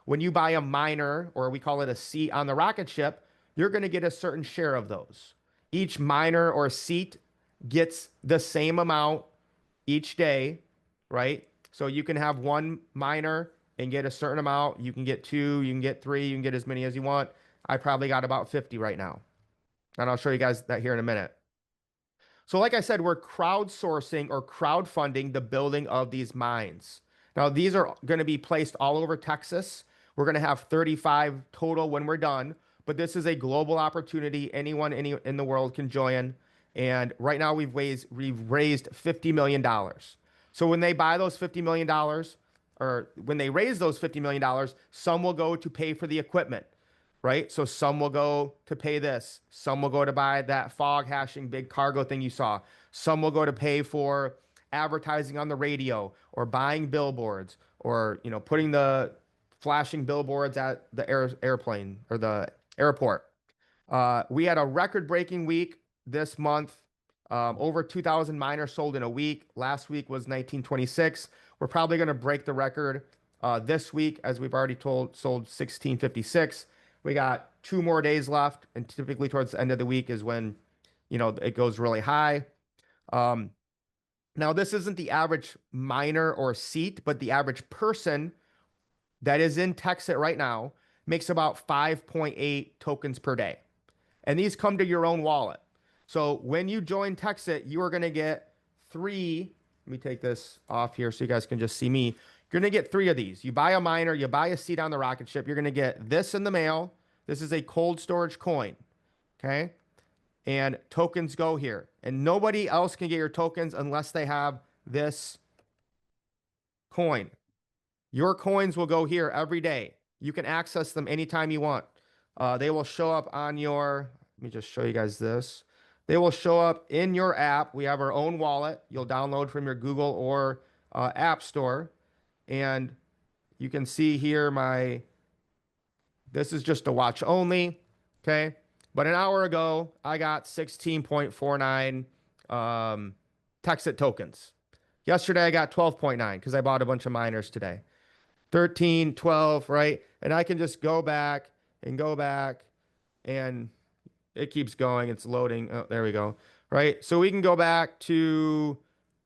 Speaker 7: When you buy a miner, or we call it a seat on the rocket ship, you're going to get a certain share of those. Each miner or seat gets the same amount each day, right? So you can have one miner and get a certain amount. You can get 2, you can get 3, you can get as many as you want. I probably got about 50 right now. And I'll show you guys that here in a minute. So like I said, we're crowdsourcing or crowdfunding the building of these mines. Now, these are going to be placed all over Texas. We're going to have 35 total when we're done, but this is a global opportunity. Anyone in the world can join. And right now we've raised $50 million. So when they buy those $50 million, or when they raise those $50 million, some will go to pay for the equipment, right? So some will go to pay this. Some will go to buy that fog hashing big cargo thing you saw. Some will go to pay for advertising on the radio or buying billboards or, putting the flashing billboards at the airplane or the airport. We had a record-breaking week this month. Over 2,000 miners sold in a week. Last week was 1926. We're probably going to break the record this week, as we've already sold 1656. We got 2 more days left, and typically towards the end of the week is when, it goes really high. Now, this isn't the average miner or seat, but the average person that is in Texit right now makes about 5.8 tokens per day. And these come to your own wallet. So when you join Texit, you are going to get 3. Let me take this off here so you guys can just see me. You're going to get 3 of these. You buy a miner, you buy a seat on the rocket ship. You're going to get this in the mail. This is a cold storage coin. Okay. And tokens go here. And nobody else can get your tokens unless they have this coin. Your coins will go here every day. You can access them anytime you want. They will show up on your, let me just show you guys this. They will show up in your app. We have our own wallet. You'll download from your Google or App Store. And you can see here this is just a watch only. Okay. But an hour ago, I got 16.49 Texit tokens. Yesterday, I got 12.9 because I bought a bunch of miners today. 13, 12, right? And I can just go back, and it keeps going. It's loading. Oh, there we go. Right? So we can go back to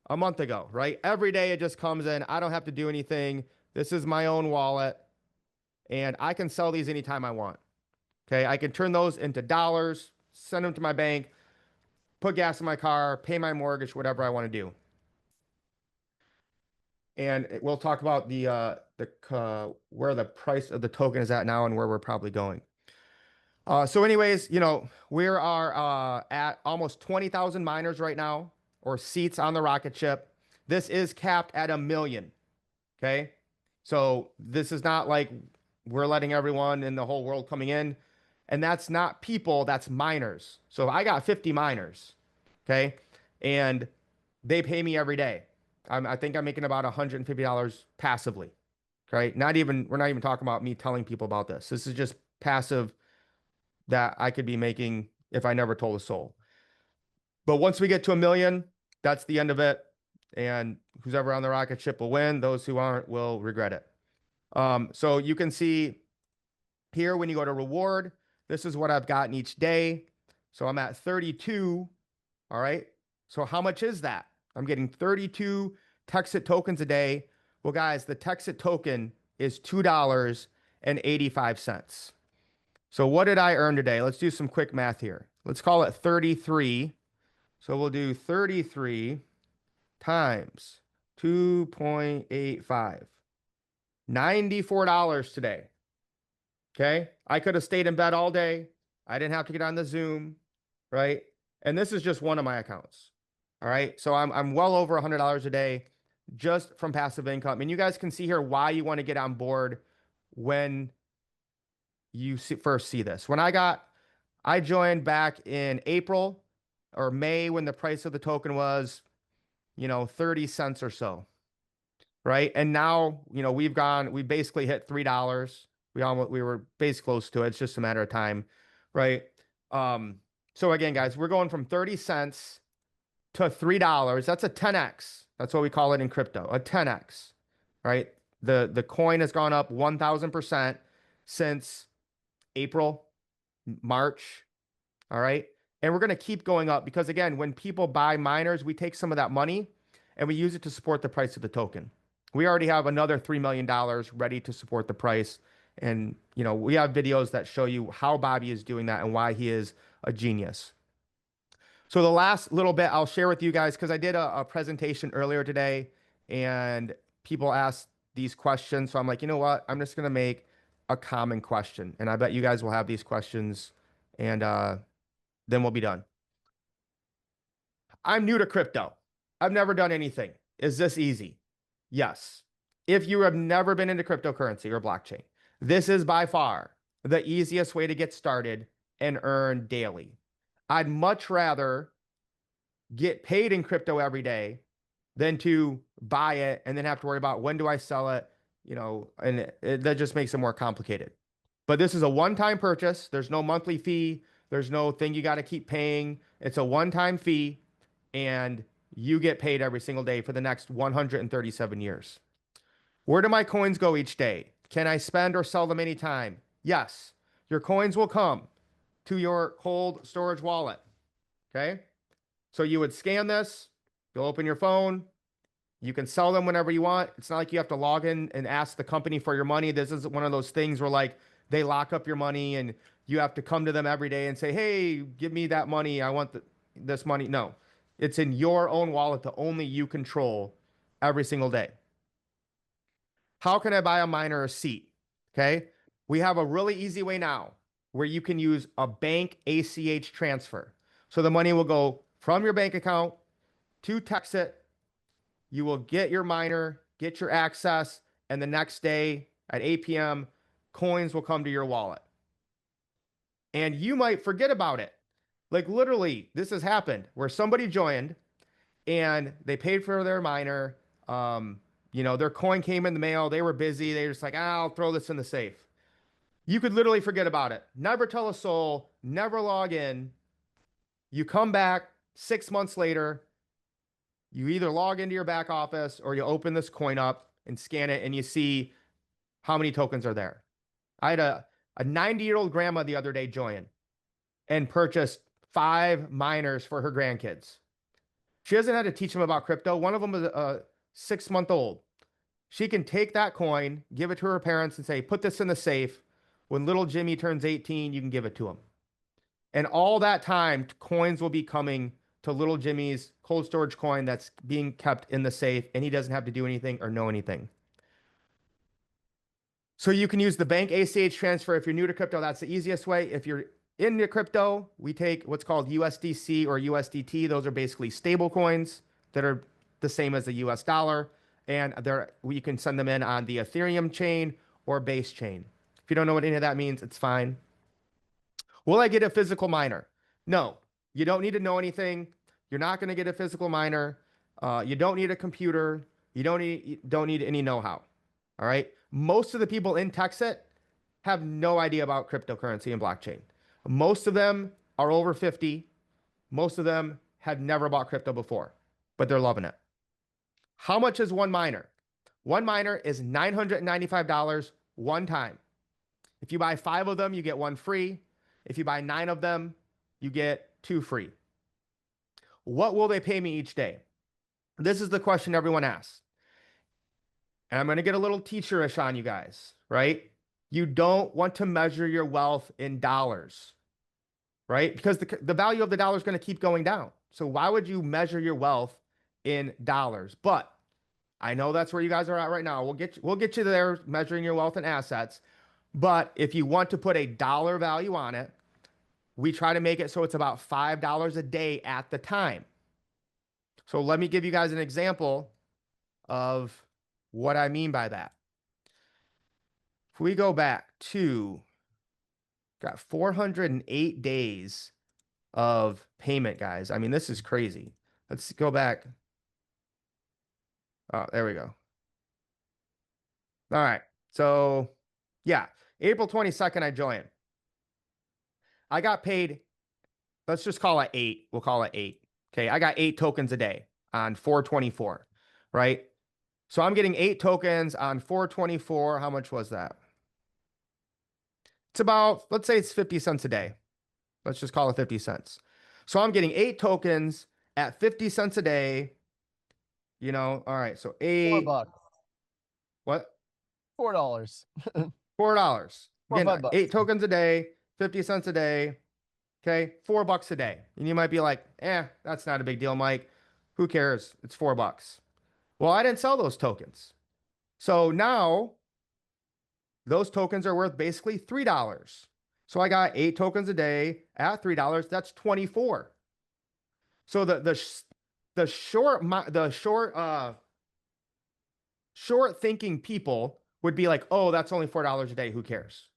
Speaker 7: a month ago, right? Every day it just comes in. I don't have to do anything. This is my own wallet, and I can sell these anytime I want. Okay. I can turn those into dollars, send them to my bank, put gas in my car, pay my mortgage, whatever I want to do. And we'll talk about where the price of the token is at now and where we're probably going. So anyways, we are at almost 20,000 miners right now, or seats on the rocket ship. This is capped at 1 million. Okay. So this is not like we're letting everyone in the whole world coming in. And that's not people, that's miners. So I got 50 miners. Okay. And they pay me every day. I think I'm making about $150 passively. Okay. We're not even talking about me telling people about this. This is just passive that I could be making if I never told a soul. But once we get to 1 million, that's the end of it. And who's ever on the rocket ship will win. Those who aren't will regret it. So you can see here when you go to reward, this is what I've gotten each day. So I'm at 32. All right. So how much is that? I'm getting 32 Texit tokens a day. Well, guys, the Texit token is $2.85. So what did I earn today? Let's do some quick math here. Let's call it 33. So we'll do 33 times 2.85. $94 today. Okay. I could have stayed in bed all day. I didn't have to get on the Zoom, right? And this is just one of my accounts. All right. So I'm well over $100 a day just from passive income. And you guys can see here why you want to get on board when you first see this. I joined back in April or May when the price of the token was, 30 cents or so. Right. And now, we basically hit $3. We were basically close to it. It's just a matter of time. Right. So again, guys, we're going from 30 cents to $3. That's a 10x. That's what we call it in crypto, a 10x. Right. The coin has gone up 1,000% since April, March. All right. And we're going to keep going up because, again, when people buy miners, we take some of that money and we use it to support the price of the token. We already have another $3 million ready to support the price. And, we have videos that show you how Bobby is doing that and why he is a genius. So the last little bit I'll share with you guys, because I did a presentation earlier today and people asked these questions. So I'm like, you know what? I'm just going to make a common question. And I bet you guys will have these questions and then we'll be done. I'm new to crypto. I've never done anything. Is this easy? Yes. If you have never been into cryptocurrency or blockchain, this is by far the easiest way to get started and earn daily. I'd much rather get paid in crypto every day than to buy it and then have to worry about when do I sell it, and that just makes it more complicated. But this is a one-time purchase. There's no monthly fee. There's no thing you got to keep paying. It's a one-time fee and you get paid every single day for the next 137 years. Where do my coins go each day? Can I spend or sell them anytime? Yes. Your coins will come to your cold storage wallet. Okay. So you would scan this, you'll open your phone. You can sell them whenever you want. It's not like you have to log in and ask the company for your money. This is one of those things where like they lock up your money and you have to come to them every day and say, hey, give me that money. I want this money. No, it's in your own wallet that only you control every single day. How can I buy a miner a seat? Okay. We have a really easy way now where you can use a bank ACH transfer. So the money will go from your bank account to Texit. You will get your miner, get your access, and the next day at 8 p.m., coins will come to your wallet. And you might forget about it. Like literally, this has happened where somebody joined and they paid for their miner. Their coin came in the mail. They were busy. They were just like, I'll throw this in the safe. You could literally forget about it. Never tell a soul, never log in. You come back 6 months later, you either log into your back office or you open this coin up and scan it and you see how many tokens are there. I had a 90-year-old grandma the other day join and purchased 5 miners for her grandkids. She doesn't have to teach them about crypto. One of them is a 6-month-old. She can take that coin, give it to her parents and say, put this in the safe. When little Jimmy turns 18, you can give it to him. And all that time, coins will be coming to little Jimmy's cold storage coin that's being kept in the safe, and he doesn't have to do anything or know anything. So you can use the bank ACH transfer. If you're new to crypto, that's the easiest way. If you're into crypto, we take what's called USDC or USDT. Those are basically stable coins that are the same as the US dollar. And we can send them in on the Ethereum chain or base chain. If you don't know what any of that means, it's fine. Will I get a physical miner? No, you don't need to know anything. You're not going to get a physical miner. You don't need a computer. You don't need any know-how. All right. Most of the people in TextIt have no idea about cryptocurrency and blockchain. Most of them are over 50. Most of them have never bought crypto before, but they're loving it. How much is one miner? One miner is $995 one time. If you buy 5 of them, you get 1 free. If you buy 9 of them, you get 2 free. What will they pay me each day? This is the question everyone asks. And I'm going to get a little teacherish on you guys, right? You don't want to measure your wealth in dollars, right? Because the value of the dollar is going to keep going down. So why would you measure your wealth in dollars? But I know that's where you guys are at right now. We'll get you there measuring your wealth in assets. But if you want to put a dollar value on it, we try to make it so it's about $5 a day at the time. So let me give you guys an example of what I mean by that. If we go back to, got 408 days of payment, guys. I mean, this is crazy. Let's go back. Oh, there we go. All right. So yeah, April 22nd, I joined. I got paid, let's just call it 8. We'll call it 8. Okay. I got 8 tokens a day on 4/24, right? So I'm getting 8 tokens on 4/24. How much was that? It's about, let's say it's 50 cents a day. Let's just call it 50 cents. So I'm getting 8 tokens at 50 cents a day. You know, all right. So 8.
Speaker 1: $4.
Speaker 7: What?
Speaker 1: $4.
Speaker 7: $4. Again,
Speaker 1: $5.
Speaker 7: 8 tokens a day, 50 cents a day. Okay. $4 a day. And you might be like, that's not a big deal, Mike. Who cares? It's $4. Well, I didn't sell those tokens. So now those tokens are worth basically $3. So I got 8 tokens a day at $3. That's 24. So the short thinking people would be like, oh, that's only $4 a day. Who cares?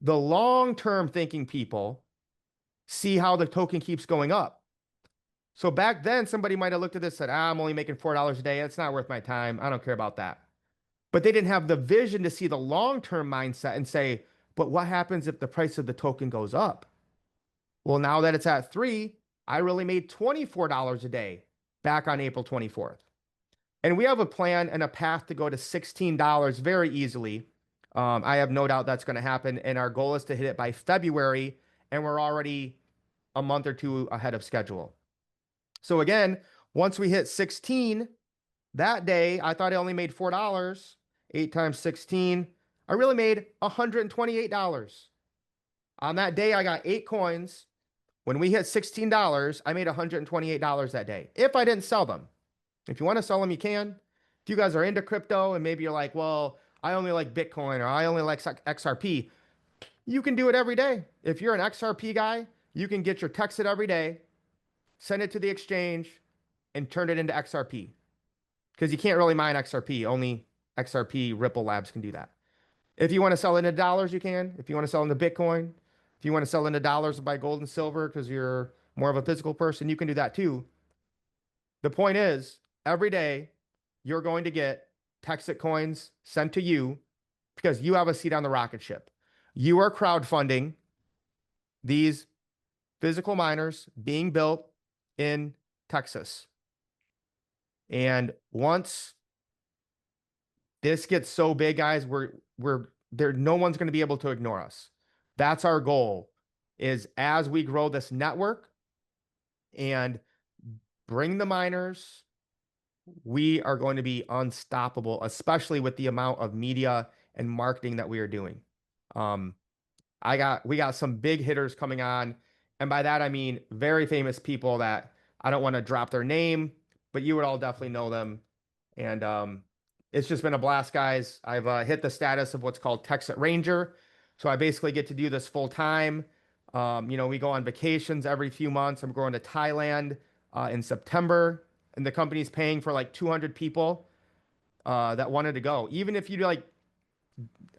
Speaker 7: The long-term thinking people see how the token keeps going up. So back then, somebody might have looked at this and said, I'm only making $4 a day. It's not worth my time. I don't care about that. But they didn't have the vision to see the long-term mindset and say, but what happens if the price of the token goes up? Well, now that it's at 3, I really made $24 a day back on April 24th. And we have a plan and a path to go to $16 very easily. I have no doubt that's going to happen. And our goal is to hit it by February. And we're already a month or 2 ahead of schedule. So again, once we hit 16, that day, I thought I only made $4. 8 times 16, I really made $128. On that day, I got 8 coins. When we hit $16, I made $128 that day, if I didn't sell them. If you want to sell them, you can. If you guys are into crypto and maybe you're like, well, I only like Bitcoin or I only like XRP, you can do it every day. If you're an XRP guy, you can get your TextIt every day, send it to the exchange, and turn it into XRP. Because you can't really mine XRP. Only XRP Ripple Labs can do that. If you want to sell into dollars, you can. If you want to sell into Bitcoin, if you want to sell into dollars, buy gold and silver because you're more of a physical person, you can do that too. The point is, every day, you're going to get TextIt coins sent to you because you have a seat on the rocket ship. You are crowdfunding these physical miners being built in Texas. And once this gets so big, guys, no one's going to be able to ignore us. That's our goal, is as we grow this network and bring the miners, we are going to be unstoppable, especially with the amount of media and marketing that we are doing. we got some big hitters coming on. And by that, I mean very famous people that I don't want to drop their name, but you would all definitely know them. And it's just been a blast, guys. I've hit the status of what's called Texit Ranger. So I basically get to do this full time. We go on vacations every few months. I'm going to Thailand in September, and the company's paying for like 200 people that wanted to go. Even if you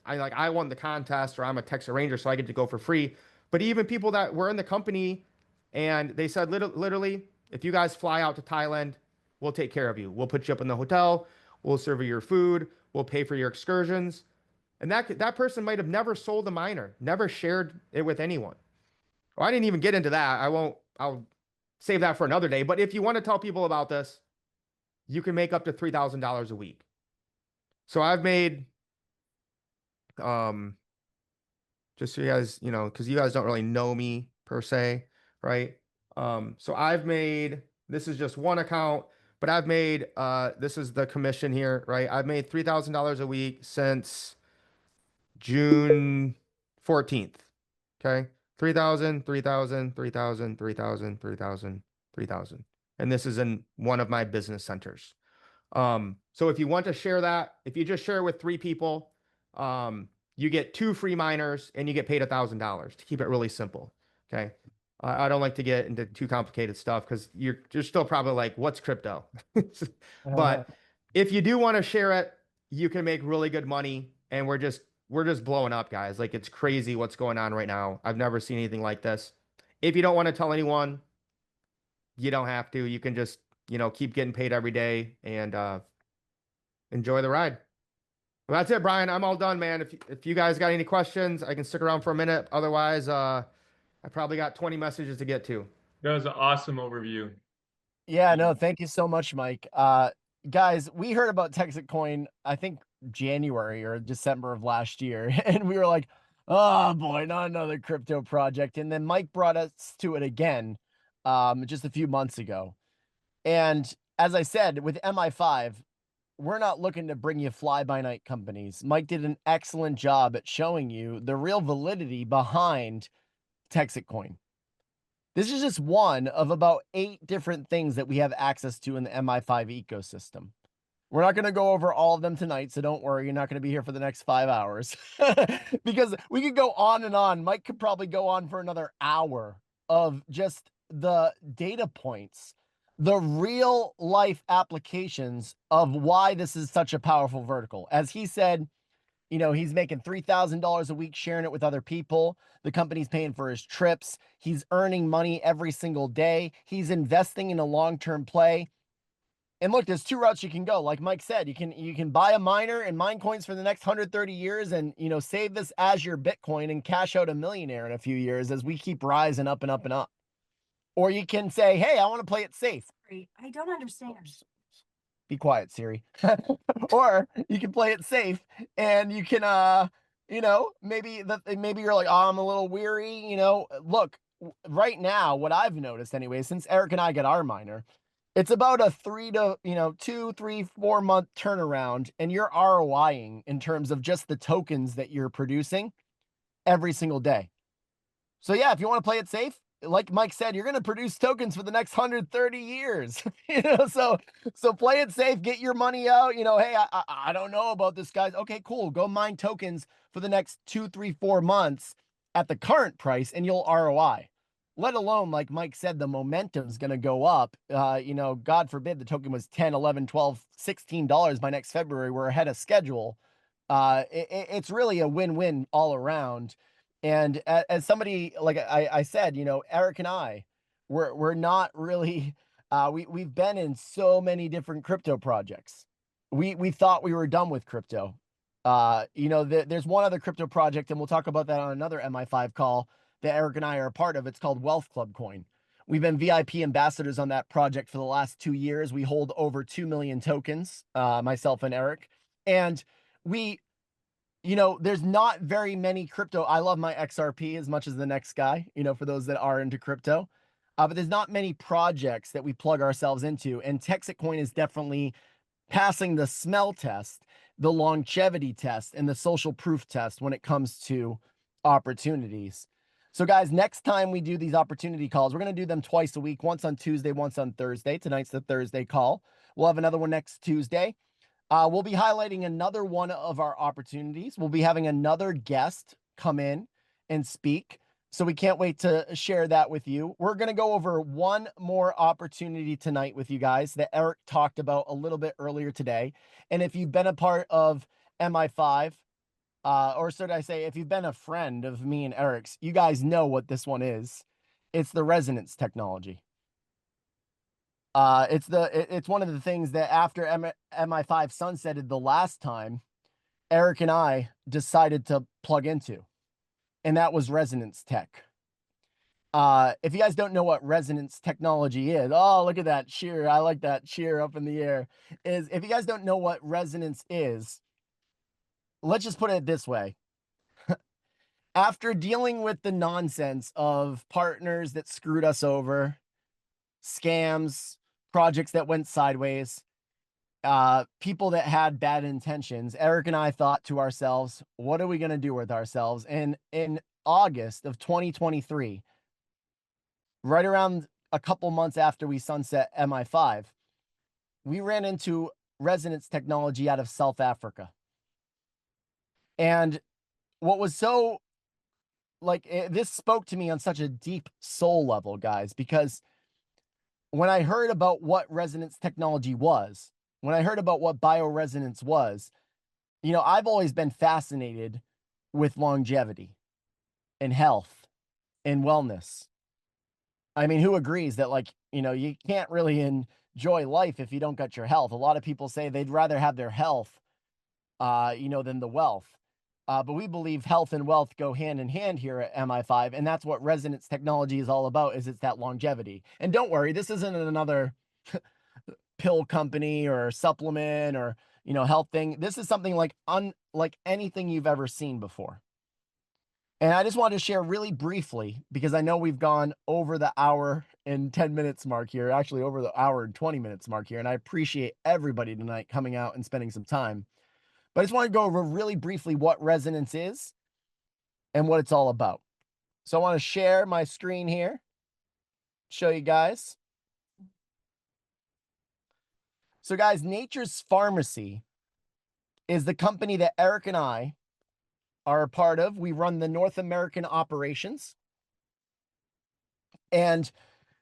Speaker 7: I won the contest or I'm a Texas Ranger, so I get to go for free. But even people that were in the company and they said literally, if you guys fly out to Thailand, we'll take care of you. We'll put you up in the hotel. We'll serve you your food. We'll pay for your excursions. And that person might have never sold a miner, never shared it with anyone. Well, I didn't even get into that. I'll save that for another day. But if you want to tell people about this, you can make up to $3,000 a week. So I've made, just so you guys, because you guys don't really know me per se, right? So I've made, this is just one account, but I've made, this is the commission here, right? I've made $3,000 a week since June 14th. Okay. 3,000, 3,000, 3,000, 3,000, 3,000, 3,000. And this is in one of my business centers. So if you want to share that, if you just share it with 3 people, you get 2 free miners and you get paid $1,000 to keep it really simple. Okay. I don't like to get into too complicated stuff because you're still probably like, what's crypto? But if you do want to share it, you can make really good money. And we're just blowing up, guys. Like, it's crazy what's going on right now. I've never seen anything like this. If you don't want to tell anyone, you don't have to. You can just, keep getting paid every day and enjoy the ride. Well, that's it, Brian. I'm all done, man. If you guys got any questions, I can stick around for a minute. Otherwise, I probably got 20 messages to get to.
Speaker 6: That was an awesome overview.
Speaker 1: Yeah, no, thank you so much, Mike. Guys, we heard about TexitCoin, I think January or December of last year, and we were like, oh boy, not another crypto project. And then Mike brought us to it again just a few months ago. And as I said, with MI5, we're not looking to bring you fly-by-night companies. Mike did an excellent job at showing you the real validity behind TexitCoin. This is just one of about 8 different things that we have access to in the MI5 ecosystem. We're not going to go over all of them tonight, so don't worry. You're not going to be here for the next 5 hours because we could go on and on. Mike could probably go on for another hour of just the data points, the real life applications of why this is such a powerful vertical. As he said, he's making $3,000 a week sharing it with other people. The company's paying for his trips. He's earning money every single day. He's investing in a long-term play. And look, there's 2 routes you can go. Like Mike said, you can buy a miner and mine coins for the next 130 years and, save this as your Bitcoin and cash out a millionaire in a few years as we keep rising up and up and up. Or you can say, hey, I want to play it safe.
Speaker 3: I don't understand.
Speaker 1: Be quiet, Siri. Or you can play it safe and you can, maybe you're like, oh, I'm a little weary. Look, right now, what I've noticed anyway, since Eric and I got our miner, it's about a 2, 3, 4 month turnaround, and you're ROIing in terms of just the tokens that you're producing every single day. So yeah, if you want to play it safe, like Mike said, you're going to produce tokens for the next 130 years. So play it safe, get your money out. Hey, I don't know about this, guys. Okay, cool. Go mine tokens for the next 2, 3, 4 months at the current price, and you'll ROI. Let alone, like Mike said, the momentum's going to go up. God forbid the token was $10, $11, $12, $16 by next February. We're ahead of schedule. It's really a win-win all around. And as somebody, like I said, Eric and I, we're not really, we've been in so many different crypto projects. We thought we were done with crypto. There's one other crypto project, and we'll talk about that on another MI5 call that Eric and I are a part of. It's called Wealth Club Coin. We've been VIP ambassadors on that project for the last 2 years. We hold over 2 million tokens, myself and Eric. And there's not very many crypto. I love my XRP as much as the next guy, for those that are into crypto. But there's not many projects that we plug ourselves into. And TexitCoin is definitely passing the smell test, the longevity test, and the social proof test when it comes to opportunities. So guys, next time we do these opportunity calls, we're going to do them twice a week, once on Tuesday, once on Thursday. Tonight's the Thursday call. We'll have another one next Tuesday. We'll be highlighting another one of our opportunities. We'll be having another guest come in and speak. So we can't wait to share that with you. We're going to go over one more opportunity tonight with you guys that Eric talked about a little bit earlier today. And if you've been a part of MI5, or should I say, if you've been a friend of me and Eric's, you guys know what this one is. It's the resonance technology. It's one of the things that after MI5 sunsetted the last time, Eric and I decided to plug into, and that was resonance tech. If you guys don't know what resonance technology is, oh, look at that cheer. I like that cheer up in the air. If you guys don't know what resonance is, let's just put it this way. After dealing with the nonsense of partners that screwed us over, scams, projects that went sideways, people that had bad intentions, Eric and I thought to ourselves, what are we going to do with ourselves? And in August of 2023, right around a couple months after we sunset MI5, we ran into resonance technology out of South Africa. And what was so this spoke to me on such a deep soul level, guys, because when I heard about what resonance technology was, when I heard about what bioresonance was, you know, I've always been fascinated with longevity and health and wellness. I mean, who agrees that, like, you know, you can't really enjoy life if you don't got your health? A lot of people say they'd rather have their health, you know, than the wealth. But we believe health and wealth go hand in hand here at MI5, and that's what resonance technology is all about, is it's that longevity. And don't worry, this isn't another pill company or supplement or, you know, health thing. This is something like unlike anything you've ever seen before. And I just wanted to share really briefly, because I know we've gone over the hour and 10 minutes mark here, actually over the hour and 20 minutes mark here. And I appreciate everybody tonight coming out and spending some time. But I just want to go over really briefly what resonance is and what it's all about. So I want to share my screen here, show you guys. So guys, Nature's Pharmacy is the company that Eric and I are a part of. We run the North American operations. And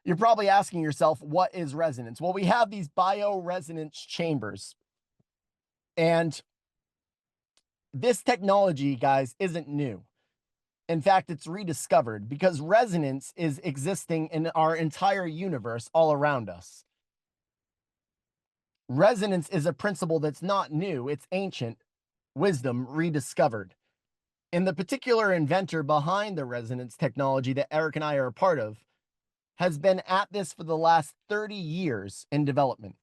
Speaker 1: you're probably asking yourself, what is resonance? Well, we have these bioresonance chambers. And this technology, guys, isn't new. In fact, it's rediscovered because resonance is existing in our entire universe all around us. Resonance is a principle that's not new. It's ancient wisdom rediscovered. And the particular inventor behind the resonance technology that Eric and I are a part of has been at this for the last 30 years in development.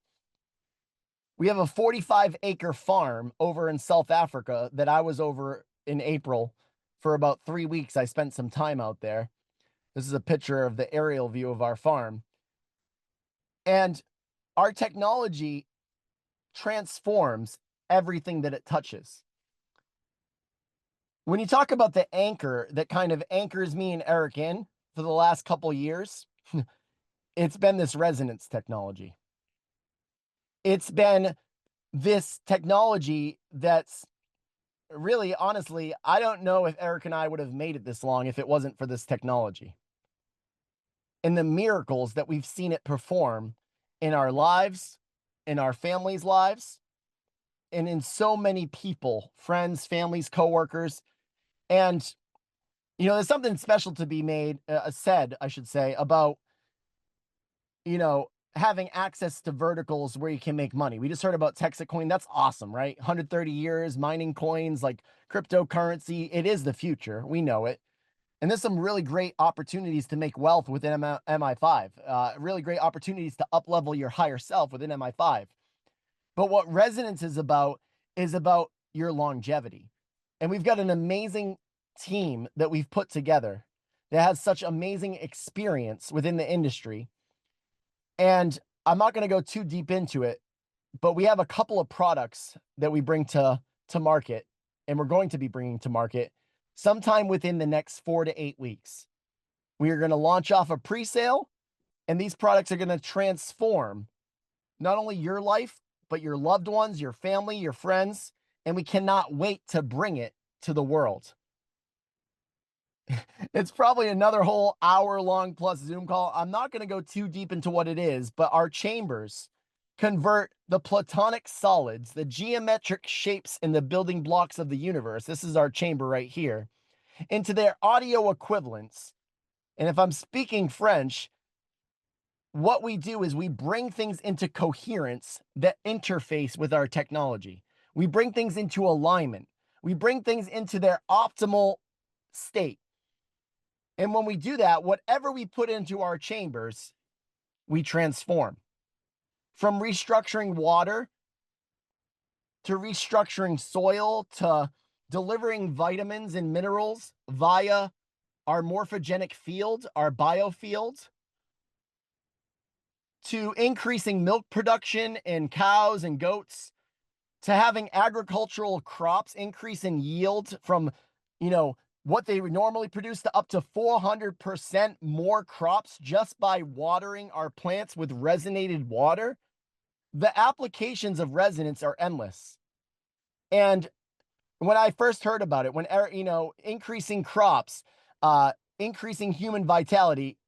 Speaker 1: We have a 45-acre farm over in South Africa that I was over in April for about 3 weeks. I spent some time out there. This is a picture of the aerial view of our farm. And our technology transforms everything that it touches. When you talk about the anchor that kind of anchors me and Eric in for the last couple years, it's been this resonance technology. It's been this technology that's really, honestly, I don't know if Eric and I would have made it this long if it wasn't for this technology. And the miracles that we've seen it perform in our lives, in our families' lives, and in so many people, friends, families, coworkers. And, you know, there's something special to be said, I should say, about, you know, having access to verticals where you can make money. We just heard about TexitCoin. That's awesome, right? 130 years, mining coins, like cryptocurrency. It is the future. We know it. And there's some really great opportunities to make wealth within MI5. Really great opportunities to up-level your higher self within MI5. But what resonance is about your longevity. And we've got an amazing team that we've put together that has such amazing experience within the industry. And I'm not going to go too deep into it, but we have a couple of products that we bring to market, and we're going to be bringing to market sometime within the next 4 to 8 weeks. We are going to launch off a pre-sale, and these products are going to transform not only your life, but your loved ones, your family, your friends, and we cannot wait to bring it to the world. It's probably another whole hour-long plus Zoom call. I'm not going to go too deep into what it is, but our chambers convert the platonic solids, the geometric shapes in the building blocks of the universe. This is our chamber right here, into their audio equivalents. And if I'm speaking French, what we do is we bring things into coherence that interface with our technology. We bring things into alignment. We bring things into their optimal state. And when we do that, whatever we put into our chambers, we transform. From restructuring water to restructuring soil to delivering vitamins and minerals via our morphogenic field, our biofield, to increasing milk production in cows and goats, to having agricultural crops increase in yield from, what they would normally produce to up to 400% more crops just by watering our plants with resonated water. The applications of resonance are endless. And when I first heard about it, when, increasing crops, increasing human vitality,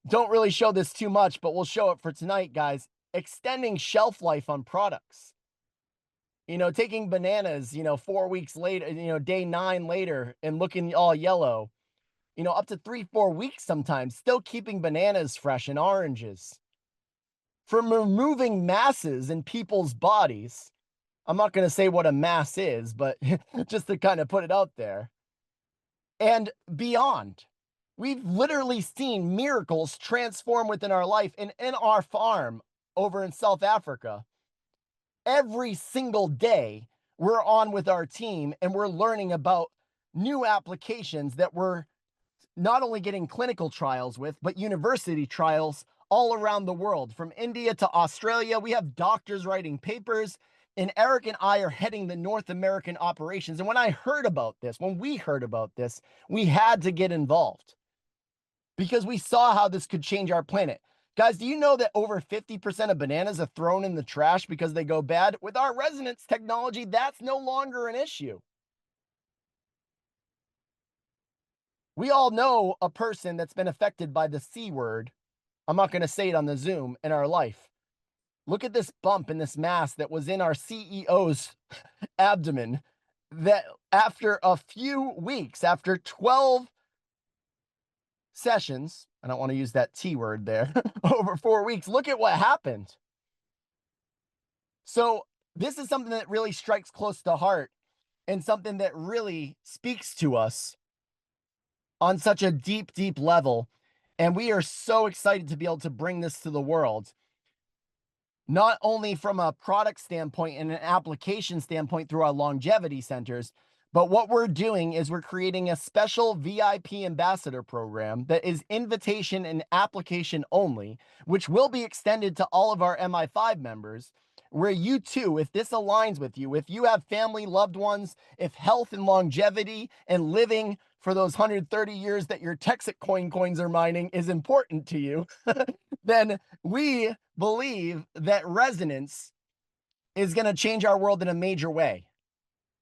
Speaker 1: don't really show this too much, but we'll show it for tonight, guys. Extending shelf life on products. Taking bananas, 4 weeks later, day 9 later and looking all yellow, up to 3-4 weeks sometimes, still keeping bananas fresh and oranges. From removing masses in people's bodies. I'm not going to say what a mass is, but just to kind of put it out there. And beyond. We've literally seen miracles transform within our life and in our farm over in South Africa. Every single day, we're on with our team and we're learning about new applications that we're not only getting clinical trials with, but university trials all around the world. From India to Australia, we have doctors writing papers, and Eric and I are heading the North American operations. And when we heard about this, we had to get involved because we saw how this could change our planet. Guys, do you know that over 50% of bananas are thrown in the trash because they go bad? With our resonance technology, that's no longer an issue. We all know a person that's been affected by the C word. I'm not going to say it on the Zoom in our life. Look at this bump in this mass that was in our CEO's abdomen that after a few weeks, after 12 sessions, I don't want to use that T word there, over 4 weeks, look at what happened. So this is something that really strikes close to heart and something that really speaks to us on such a deep, deep level. And we are so excited to be able to bring this to the world, not only from a product standpoint and an application standpoint through our longevity centers, but what we're doing is we're creating a special VIP ambassador program that is invitation and application only, which will be extended to all of our MI5 members, where you too, if this aligns with you, if you have family, loved ones, if health and longevity and living for those 130 years that your TexitCoin coins are mining is important to you, then we believe that resonance is going to change our world in a major way,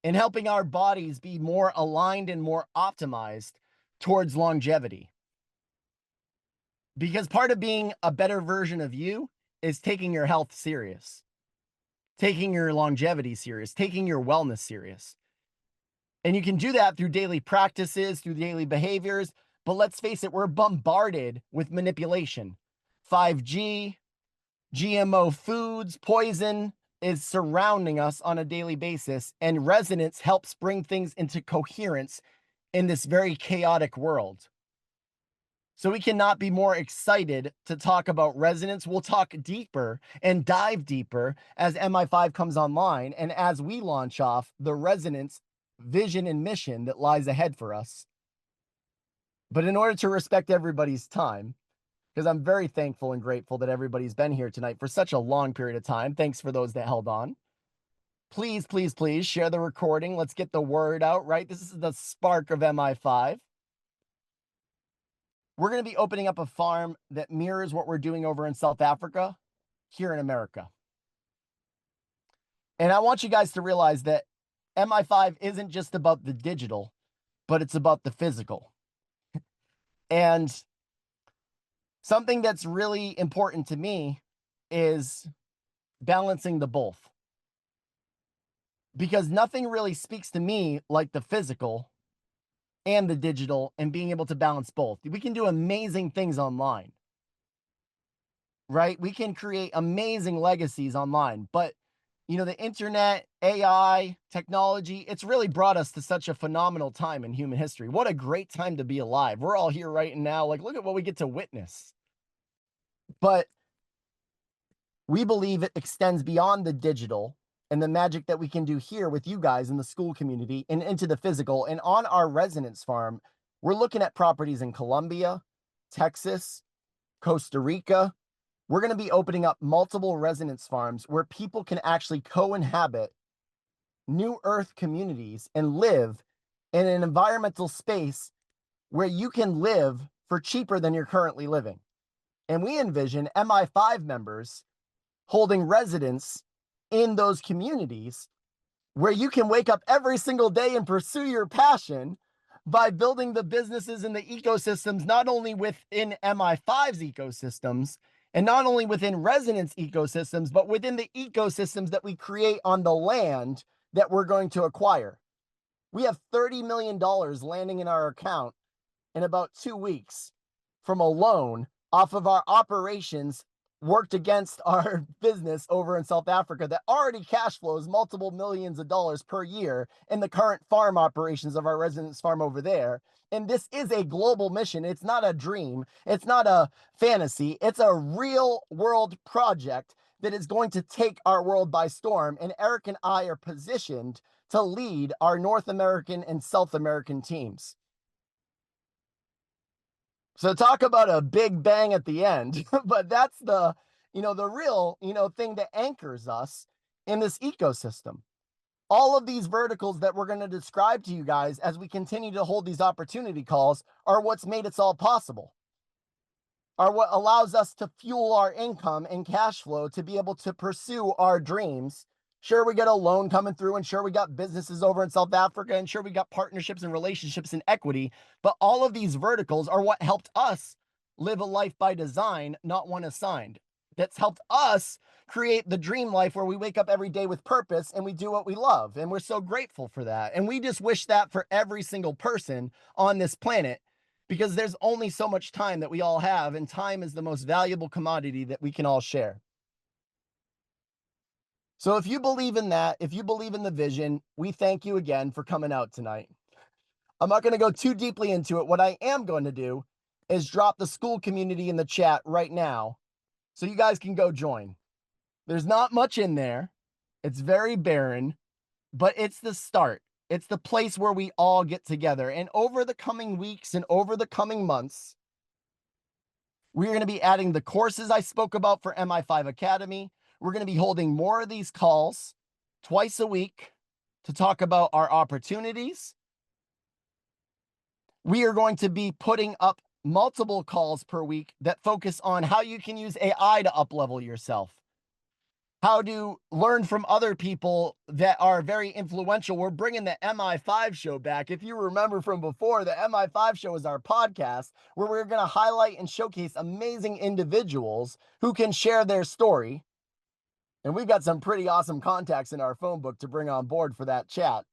Speaker 1: in helping our bodies be more aligned and more optimized towards longevity. Because part of being a better version of you is taking your health serious, taking your longevity serious, taking your wellness serious. And you can do that through daily practices, through daily behaviors. But let's face it, we're bombarded with manipulation. 5G, GMO foods, poison is surrounding us on a daily basis, and resonance helps bring things into coherence in this very chaotic world. So we cannot be more excited to talk about resonance. We'll talk deeper and dive deeper as MI5 comes online and as we launch off the resonance vision and mission that lies ahead for us. But in order to respect everybody's time, because I'm very thankful and grateful that everybody's been here tonight for such a long period of time. Thanks for those that held on. please, please, please share the recording. Let's get the word out, right? This is the spark of MI5. We're going to be opening up a farm that mirrors what we're doing over in South Africa here in America. And I want you guys to realize that MI5 isn't just about the digital, but it's about the physical. And something that's really important to me is balancing the both. Because nothing really speaks to me like the physical and the digital and being able to balance both. We can do amazing things online, right? We can create amazing legacies online, but you know, the internet, AI, technology, it's really brought us to such a phenomenal time in human history. What a great time to be alive. We're all here right now. Like, look at what we get to witness. But we believe it extends beyond the digital and the magic that we can do here with you guys in the school community and into the physical. And on our residence farm, we're looking at properties in Colombia, Texas, Costa Rica. We're going to be opening up multiple residence farms where people can actually co-inhabit new earth communities and live in an environmental space where you can live for cheaper than you're currently living. And we envision MI5 members holding residence in those communities where you can wake up every single day and pursue your passion by building the businesses and the ecosystems, not only within MI5's ecosystems, and not only within residence ecosystems, but within the ecosystems that we create on the land that we're going to acquire. We have $30 million landing in our account in about 2 weeks from a loan off of our operations worked against our business over in South Africa that already cash flows multiple millions of dollars per year in the current farm operations of our residence farm over there. And this is a global mission. It's not a dream. It's not a fantasy. It's a real world project that is going to take our world by storm. And Eric and I are positioned to lead our North American and South American teams. So talk about a big bang at the end, but that's the, the real, thing that anchors us in this ecosystem. All of these verticals that we're going to describe to you guys as we continue to hold these opportunity calls are what's made it all possible, are what allows us to fuel our income and cash flow to be able to pursue our dreams. Sure, we get a loan coming through, and sure, we got businesses over in South Africa, and sure, we got partnerships and relationships and equity, but all of these verticals are what helped us live a life by design, not one assigned. That's helped us create the dream life where we wake up every day with purpose and we do what we love. And we're so grateful for that. And we just wish that for every single person on this planet, because there's only so much time that we all have. And time is the most valuable commodity that we can all share. So if you believe in that, if you believe in the vision, we thank you again for coming out tonight. I'm not going to go too deeply into it. What I am going to do is drop the school community in the chat right now, so you guys can go join. There's not much in there. It's very barren, but it's the start. It's the place where we all get together. And over the coming weeks and over the coming months, we're going to be adding the courses I spoke about for MI5 Academy. We're going to be holding more of these calls twice a week to talk about our opportunities. We are going to be putting up multiple calls per week that focus on how you can use AI to up-level yourself, how to learn from other people that are very influential. We're bringing the MI5 show back. If you remember from before, the MI5 show is our podcast where we're going to highlight and showcase amazing individuals who can share their story. And we've got some pretty awesome contacts in our phone book to bring on board for that chat.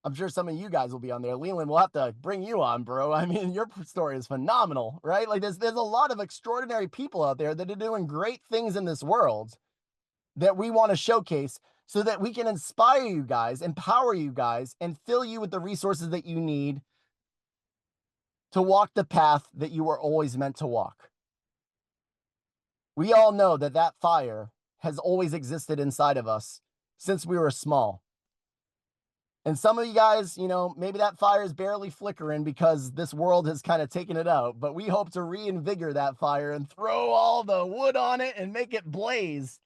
Speaker 1: I'm sure some of you guys will be on there. Leland, we'll have to bring you on, bro. I mean, your story is phenomenal, right? Like there's a lot of extraordinary people out there that are doing great things in this world that we want to showcase so that we can inspire you guys, empower you guys, and fill you with the resources that you need to walk the path that you were always meant to walk. We all know that that fire has always existed inside of us since we were small. And some of you guys, maybe that fire is barely flickering because this world has kind of taken it out, but we hope to reinvigorate that fire and throw all the wood on it and make it blaze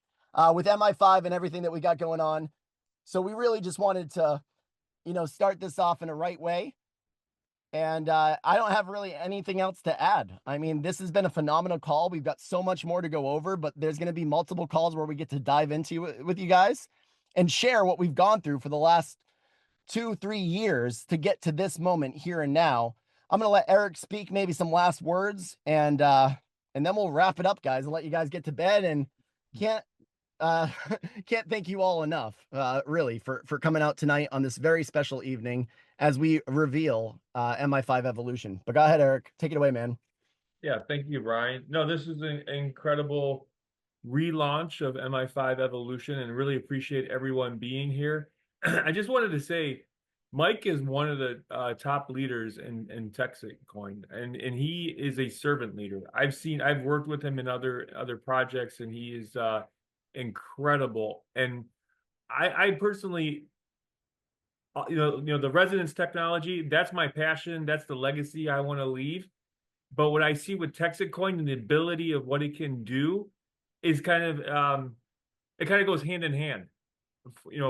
Speaker 1: with MI5 and everything that we got going on. So we really just wanted to, start this off in a right way. And I don't have really anything else to add. I mean, this has been a phenomenal call. We've got so much more to go over, but there's going to be multiple calls where we get to dive into it with you guys and share what we've gone through for the last 2-3 years to get to this moment here and now. I'm going to let Eric speak maybe some last words, and then we'll wrap it up, guys, and let you guys get to bed. And can't can't thank you all enough, really, for coming out tonight on this very special evening as we reveal MI5 Evolution. But go ahead, Eric, take it away, man.
Speaker 6: Yeah, thank you, Brian. No, this is an incredible relaunch of MI5 Evolution, and really appreciate everyone being here. I just wanted to say, Mike is one of the top leaders in TexitCoin, and he is a servant leader. I've worked with him in other projects, and he is incredible. And I personally, the resonance technology, that's my passion. That's the legacy I want to leave. But what I see with TexitCoin and the ability of what it can do is kind of it kind of goes hand in hand,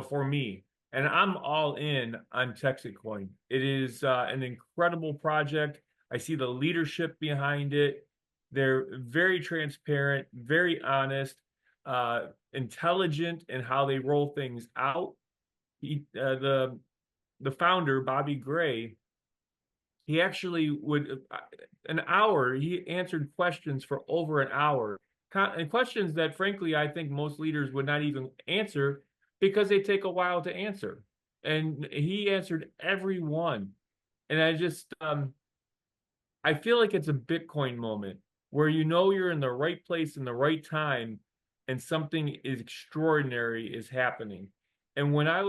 Speaker 6: for me. And I'm all in on TexitCoin. It is an incredible project. I see the leadership behind it. They're very transparent, very honest, intelligent in how they roll things out. The founder, Bobby Gray, he actually would he answered questions for over an hour, and questions that frankly I think most leaders would not even answer because they take a while to answer. And he answered every one. And I just I feel like it's a Bitcoin moment where you're in the right place in the right time, and something is extraordinary is happening. And when I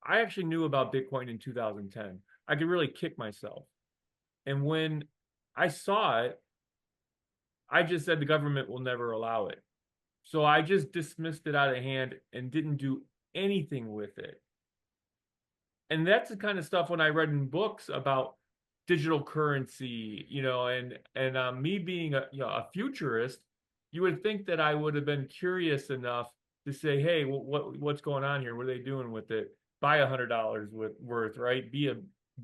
Speaker 6: actually knew about Bitcoin in 2010. I could really kick myself. And when I saw it, I just said the government will never allow it. So I just dismissed it out of hand and didn't do anything with it. And that's the kind of stuff when I read in books about digital currency, and me being a futurist, you would think that I would have been curious enough to say, hey, what's going on here? What are they doing with it? Buy $100 worth, right? Be a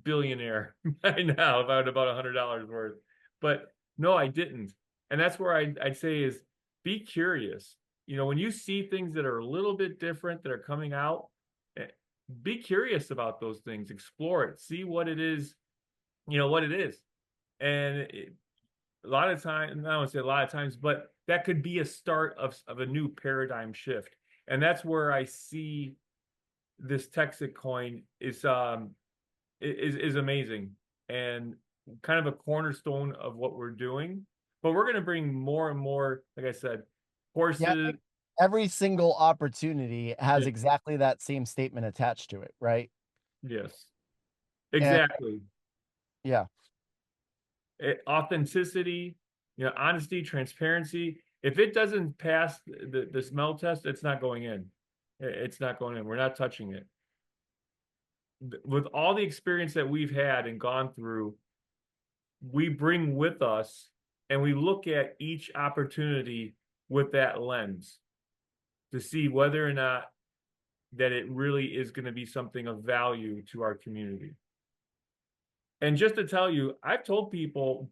Speaker 6: billionaire by now if I had about $100 worth. But no, I didn't. And that's where I'd say is be curious. When you see things that are a little bit different that are coming out, be curious about those things, explore it, see what it is, what it is. And a lot of times, I don't want to say a lot of times, but that could be a start of a new paradigm shift. And that's where I see this TexitCoin is amazing and kind of a cornerstone of what we're doing. But we're going to bring more and more, like I said, courses.
Speaker 1: Yeah, every single opportunity has exactly that same statement attached to it, right?
Speaker 6: Yes, exactly.
Speaker 1: Yeah.
Speaker 6: Authenticity, honesty, transparency. If it doesn't pass the smell test, it's not going in. It's not going in. We're not touching it. With all the experience that we've had and gone through, we bring with us and we look at each opportunity with that lens to see whether or not that it really is going to be something of value to our community. And just to tell you, I've told people,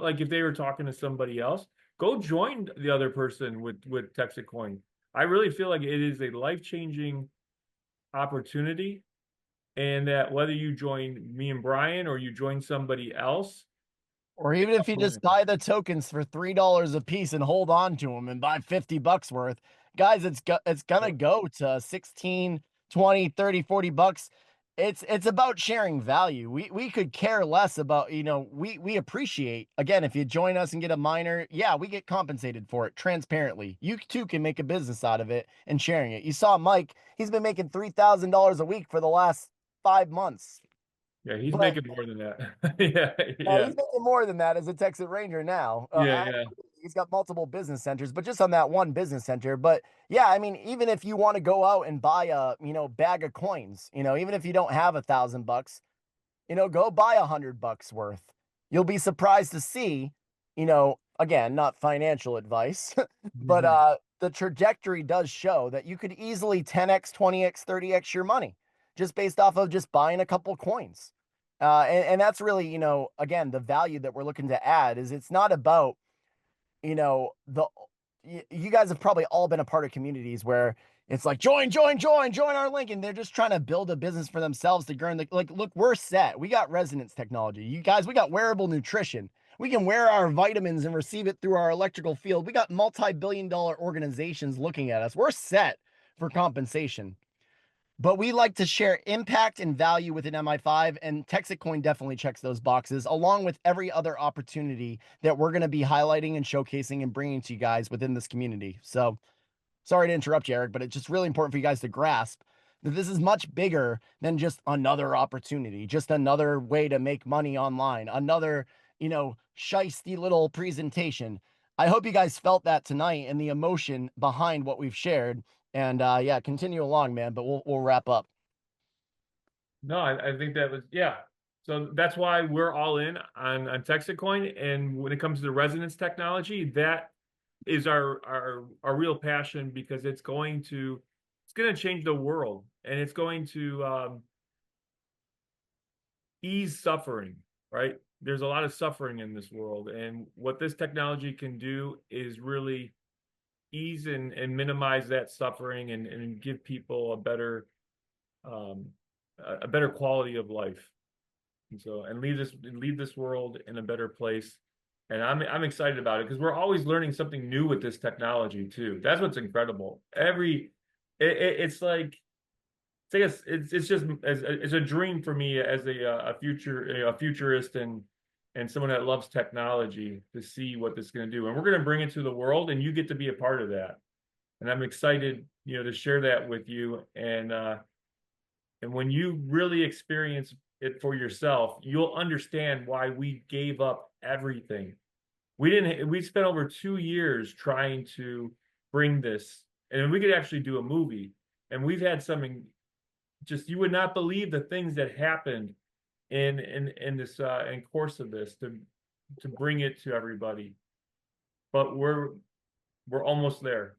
Speaker 6: like if they were talking to somebody else, go join the other person with TexitCoin. I really feel like it is a life-changing opportunity, and that whether you join me and Brian or you join somebody else,
Speaker 1: or even if you just buy the tokens for $3 a piece and hold on to them and buy $50 worth, guys, it's gonna go to 16, 20, 30, 40 bucks. It's about sharing value. We could care less about, we appreciate, again, if you join us and get a miner, yeah, we get compensated for it transparently. You too can make a business out of it and sharing it. You saw Mike, he's been making $3,000 a week for the last 5 months.
Speaker 6: Yeah, he's making more than that. Yeah.
Speaker 1: He's making more than that as a Texas Ranger now. He's got multiple business centers, but just on that one business center. But yeah, I mean, even if you want to go out and buy a, bag of coins, even if you don't have $1,000, go buy $100 worth. You'll be surprised to see, again, not financial advice, but the trajectory does show that you could easily 10x, 20x, 30x your money just based off of just buying a couple coins. And that's really, you know, again, the value that we're looking to add is it's not about, you know, you guys have probably all been a part of communities where it's like join our link, and they're just trying to build a business for themselves to earn the, like, look, we're set. We got resonance technology. You guys, we got wearable nutrition. We can wear our vitamins and receive it through our electrical field. We got multi-billion-dollar organizations looking at us. We're set for compensation. But we like to share impact and value within MI5, and TexitCoin definitely checks those boxes, along with every other opportunity that we're going to be highlighting and showcasing and bringing to you guys within this community. So sorry to interrupt you, Eric, but it's just really important for you guys to grasp that this is much bigger than just another opportunity, just another way to make money online, another, you know, shisty little presentation. I hope you guys felt that tonight and the emotion behind what we've shared. And yeah, continue along, man, but we'll wrap up.
Speaker 6: No, I think that was, yeah. So that's why we're all in on TexitCoin. And when it comes to the resonance technology, that is our real passion, because it's going to change the world, and it's going to ease suffering, right? There's a lot of suffering in this world, and what this technology can do is really ease and minimize that suffering, and give people a better quality of life, and so, and leave this world in a better place. And I'm excited about it, because we're always learning something new with this technology too. That's what's incredible. It's just it's a dream for me as a futurist and someone that loves technology, to see what this is going to do. And we're going to bring it to the world, and you get to be a part of that. And I'm excited, you know, to share that with you. And when you really experience it for yourself, you'll understand why we gave up everything. We spent over 2 years trying to bring this, and we could actually do a movie. And we've had something, just, you would not believe the things that happened in this in course of this to bring it to everybody. But we're almost there.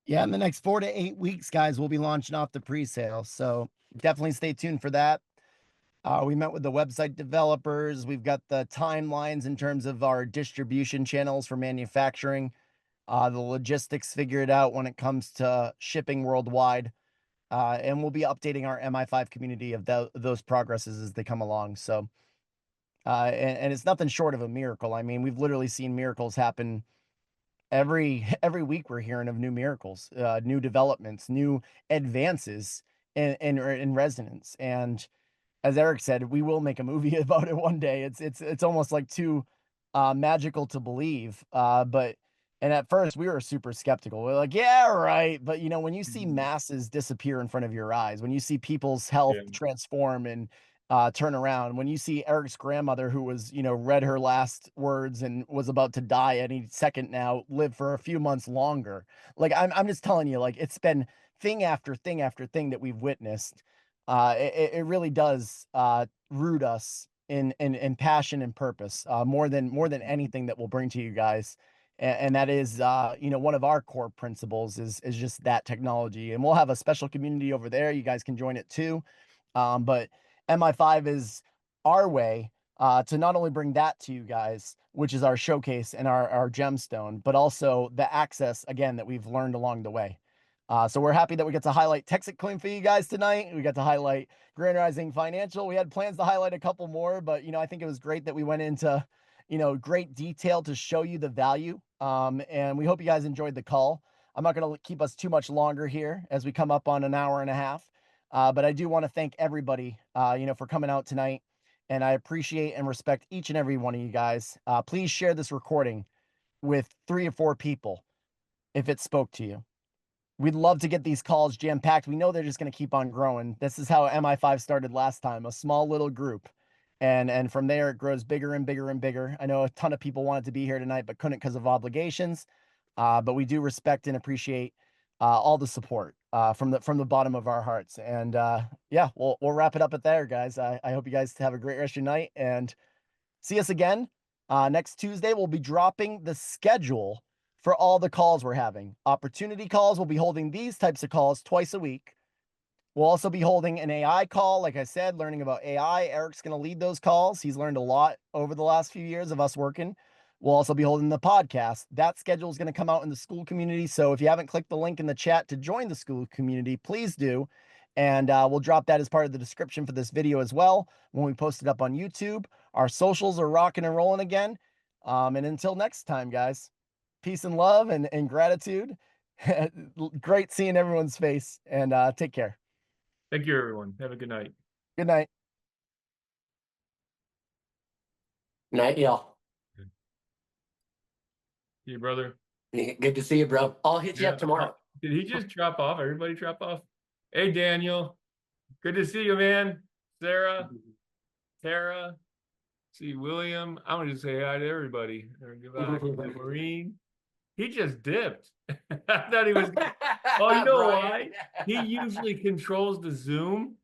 Speaker 1: Yeah, in the next 4 to 8 weeks, guys, we'll be launching off the pre-sale. So definitely stay tuned for that. We met with the website developers. We've got the timelines in terms of our distribution channels for manufacturing, the logistics figured out when it comes to shipping worldwide. And we'll be updating our MI5 community of those progresses as they come along. So, and it's nothing short of a miracle. I mean, we've literally seen miracles happen every week. We're hearing of new miracles, new developments, new advances in resonance. And as Eric said, we will make a movie about it one day. It's almost like too magical to believe. And at first we were super skeptical. We're like, yeah, right. But you know, when you see masses disappear in front of your eyes, when you see people's health transform and turn around, when you see Eric's grandmother, who was, you know, read her last words and was about to die any second now, live for a few months longer. Like, I'm just telling you, like, it's been thing after thing after thing that we've witnessed. It really does root us in passion and purpose, more than anything that we'll bring to you guys. And that is, you know, one of our core principles is just that technology. And we'll have a special community over there. You guys can join it too. But MI5 is our way to not only bring that to you guys, which is our showcase and our gemstone, but also the access, again, that we've learned along the way. So we're happy that we get to highlight TexitCoin for you guys tonight. We got to highlight Grand Rising Financial. We had plans to highlight a couple more, but, you know, I think it was great that we went into, you know, great detail to show you the value. And we hope you guys enjoyed the call. I'm not going to keep us too much longer here as we come up on an hour and a half. But I do want to thank everybody, you know, for coming out tonight. And I appreciate and respect each and every one of you guys. Please share this recording with 3 or 4 people if it spoke to you. We'd love to get these calls jam-packed. We know they're just going to keep on growing. This is how MI5 started last time, a small little group. And from there, it grows bigger and bigger and bigger. I know a ton of people wanted to be here tonight, but couldn't because of obligations. But we do respect and appreciate all the support from the bottom of our hearts. And yeah, we'll wrap it up at there, guys. I hope you guys have a great rest of your night and see us again next Tuesday. We'll be dropping the schedule for all the calls we're having. Opportunity calls, we'll be holding these types of calls twice a week. We'll also be holding an AI call. Like I said, learning about AI. Eric's going to lead those calls. He's learned a lot over the last few years of us working. We'll also be holding the podcast. That schedule is going to come out in the school community. So if you haven't clicked the link in the chat to join the school community, please do. And we'll drop that as part of the description for this video as well when we post it up on YouTube. Our socials are rocking and rolling again. And until next time, guys, peace and love and gratitude. Great seeing everyone's face, and take care.
Speaker 6: Thank you, everyone. Have a good night.
Speaker 1: Good night.
Speaker 2: Night, y'all.
Speaker 6: See you, brother.
Speaker 2: Good to see you, bro. I'll hit you up tomorrow.
Speaker 6: Did he just drop off? Everybody drop off? Hey, Daniel. Good to see you, man. Sarah, Tara, see William. I'm going to say hi to everybody. Goodbye. Maureen. He just dipped. I thought he was. Oh, you know why? He usually controls the Zoom.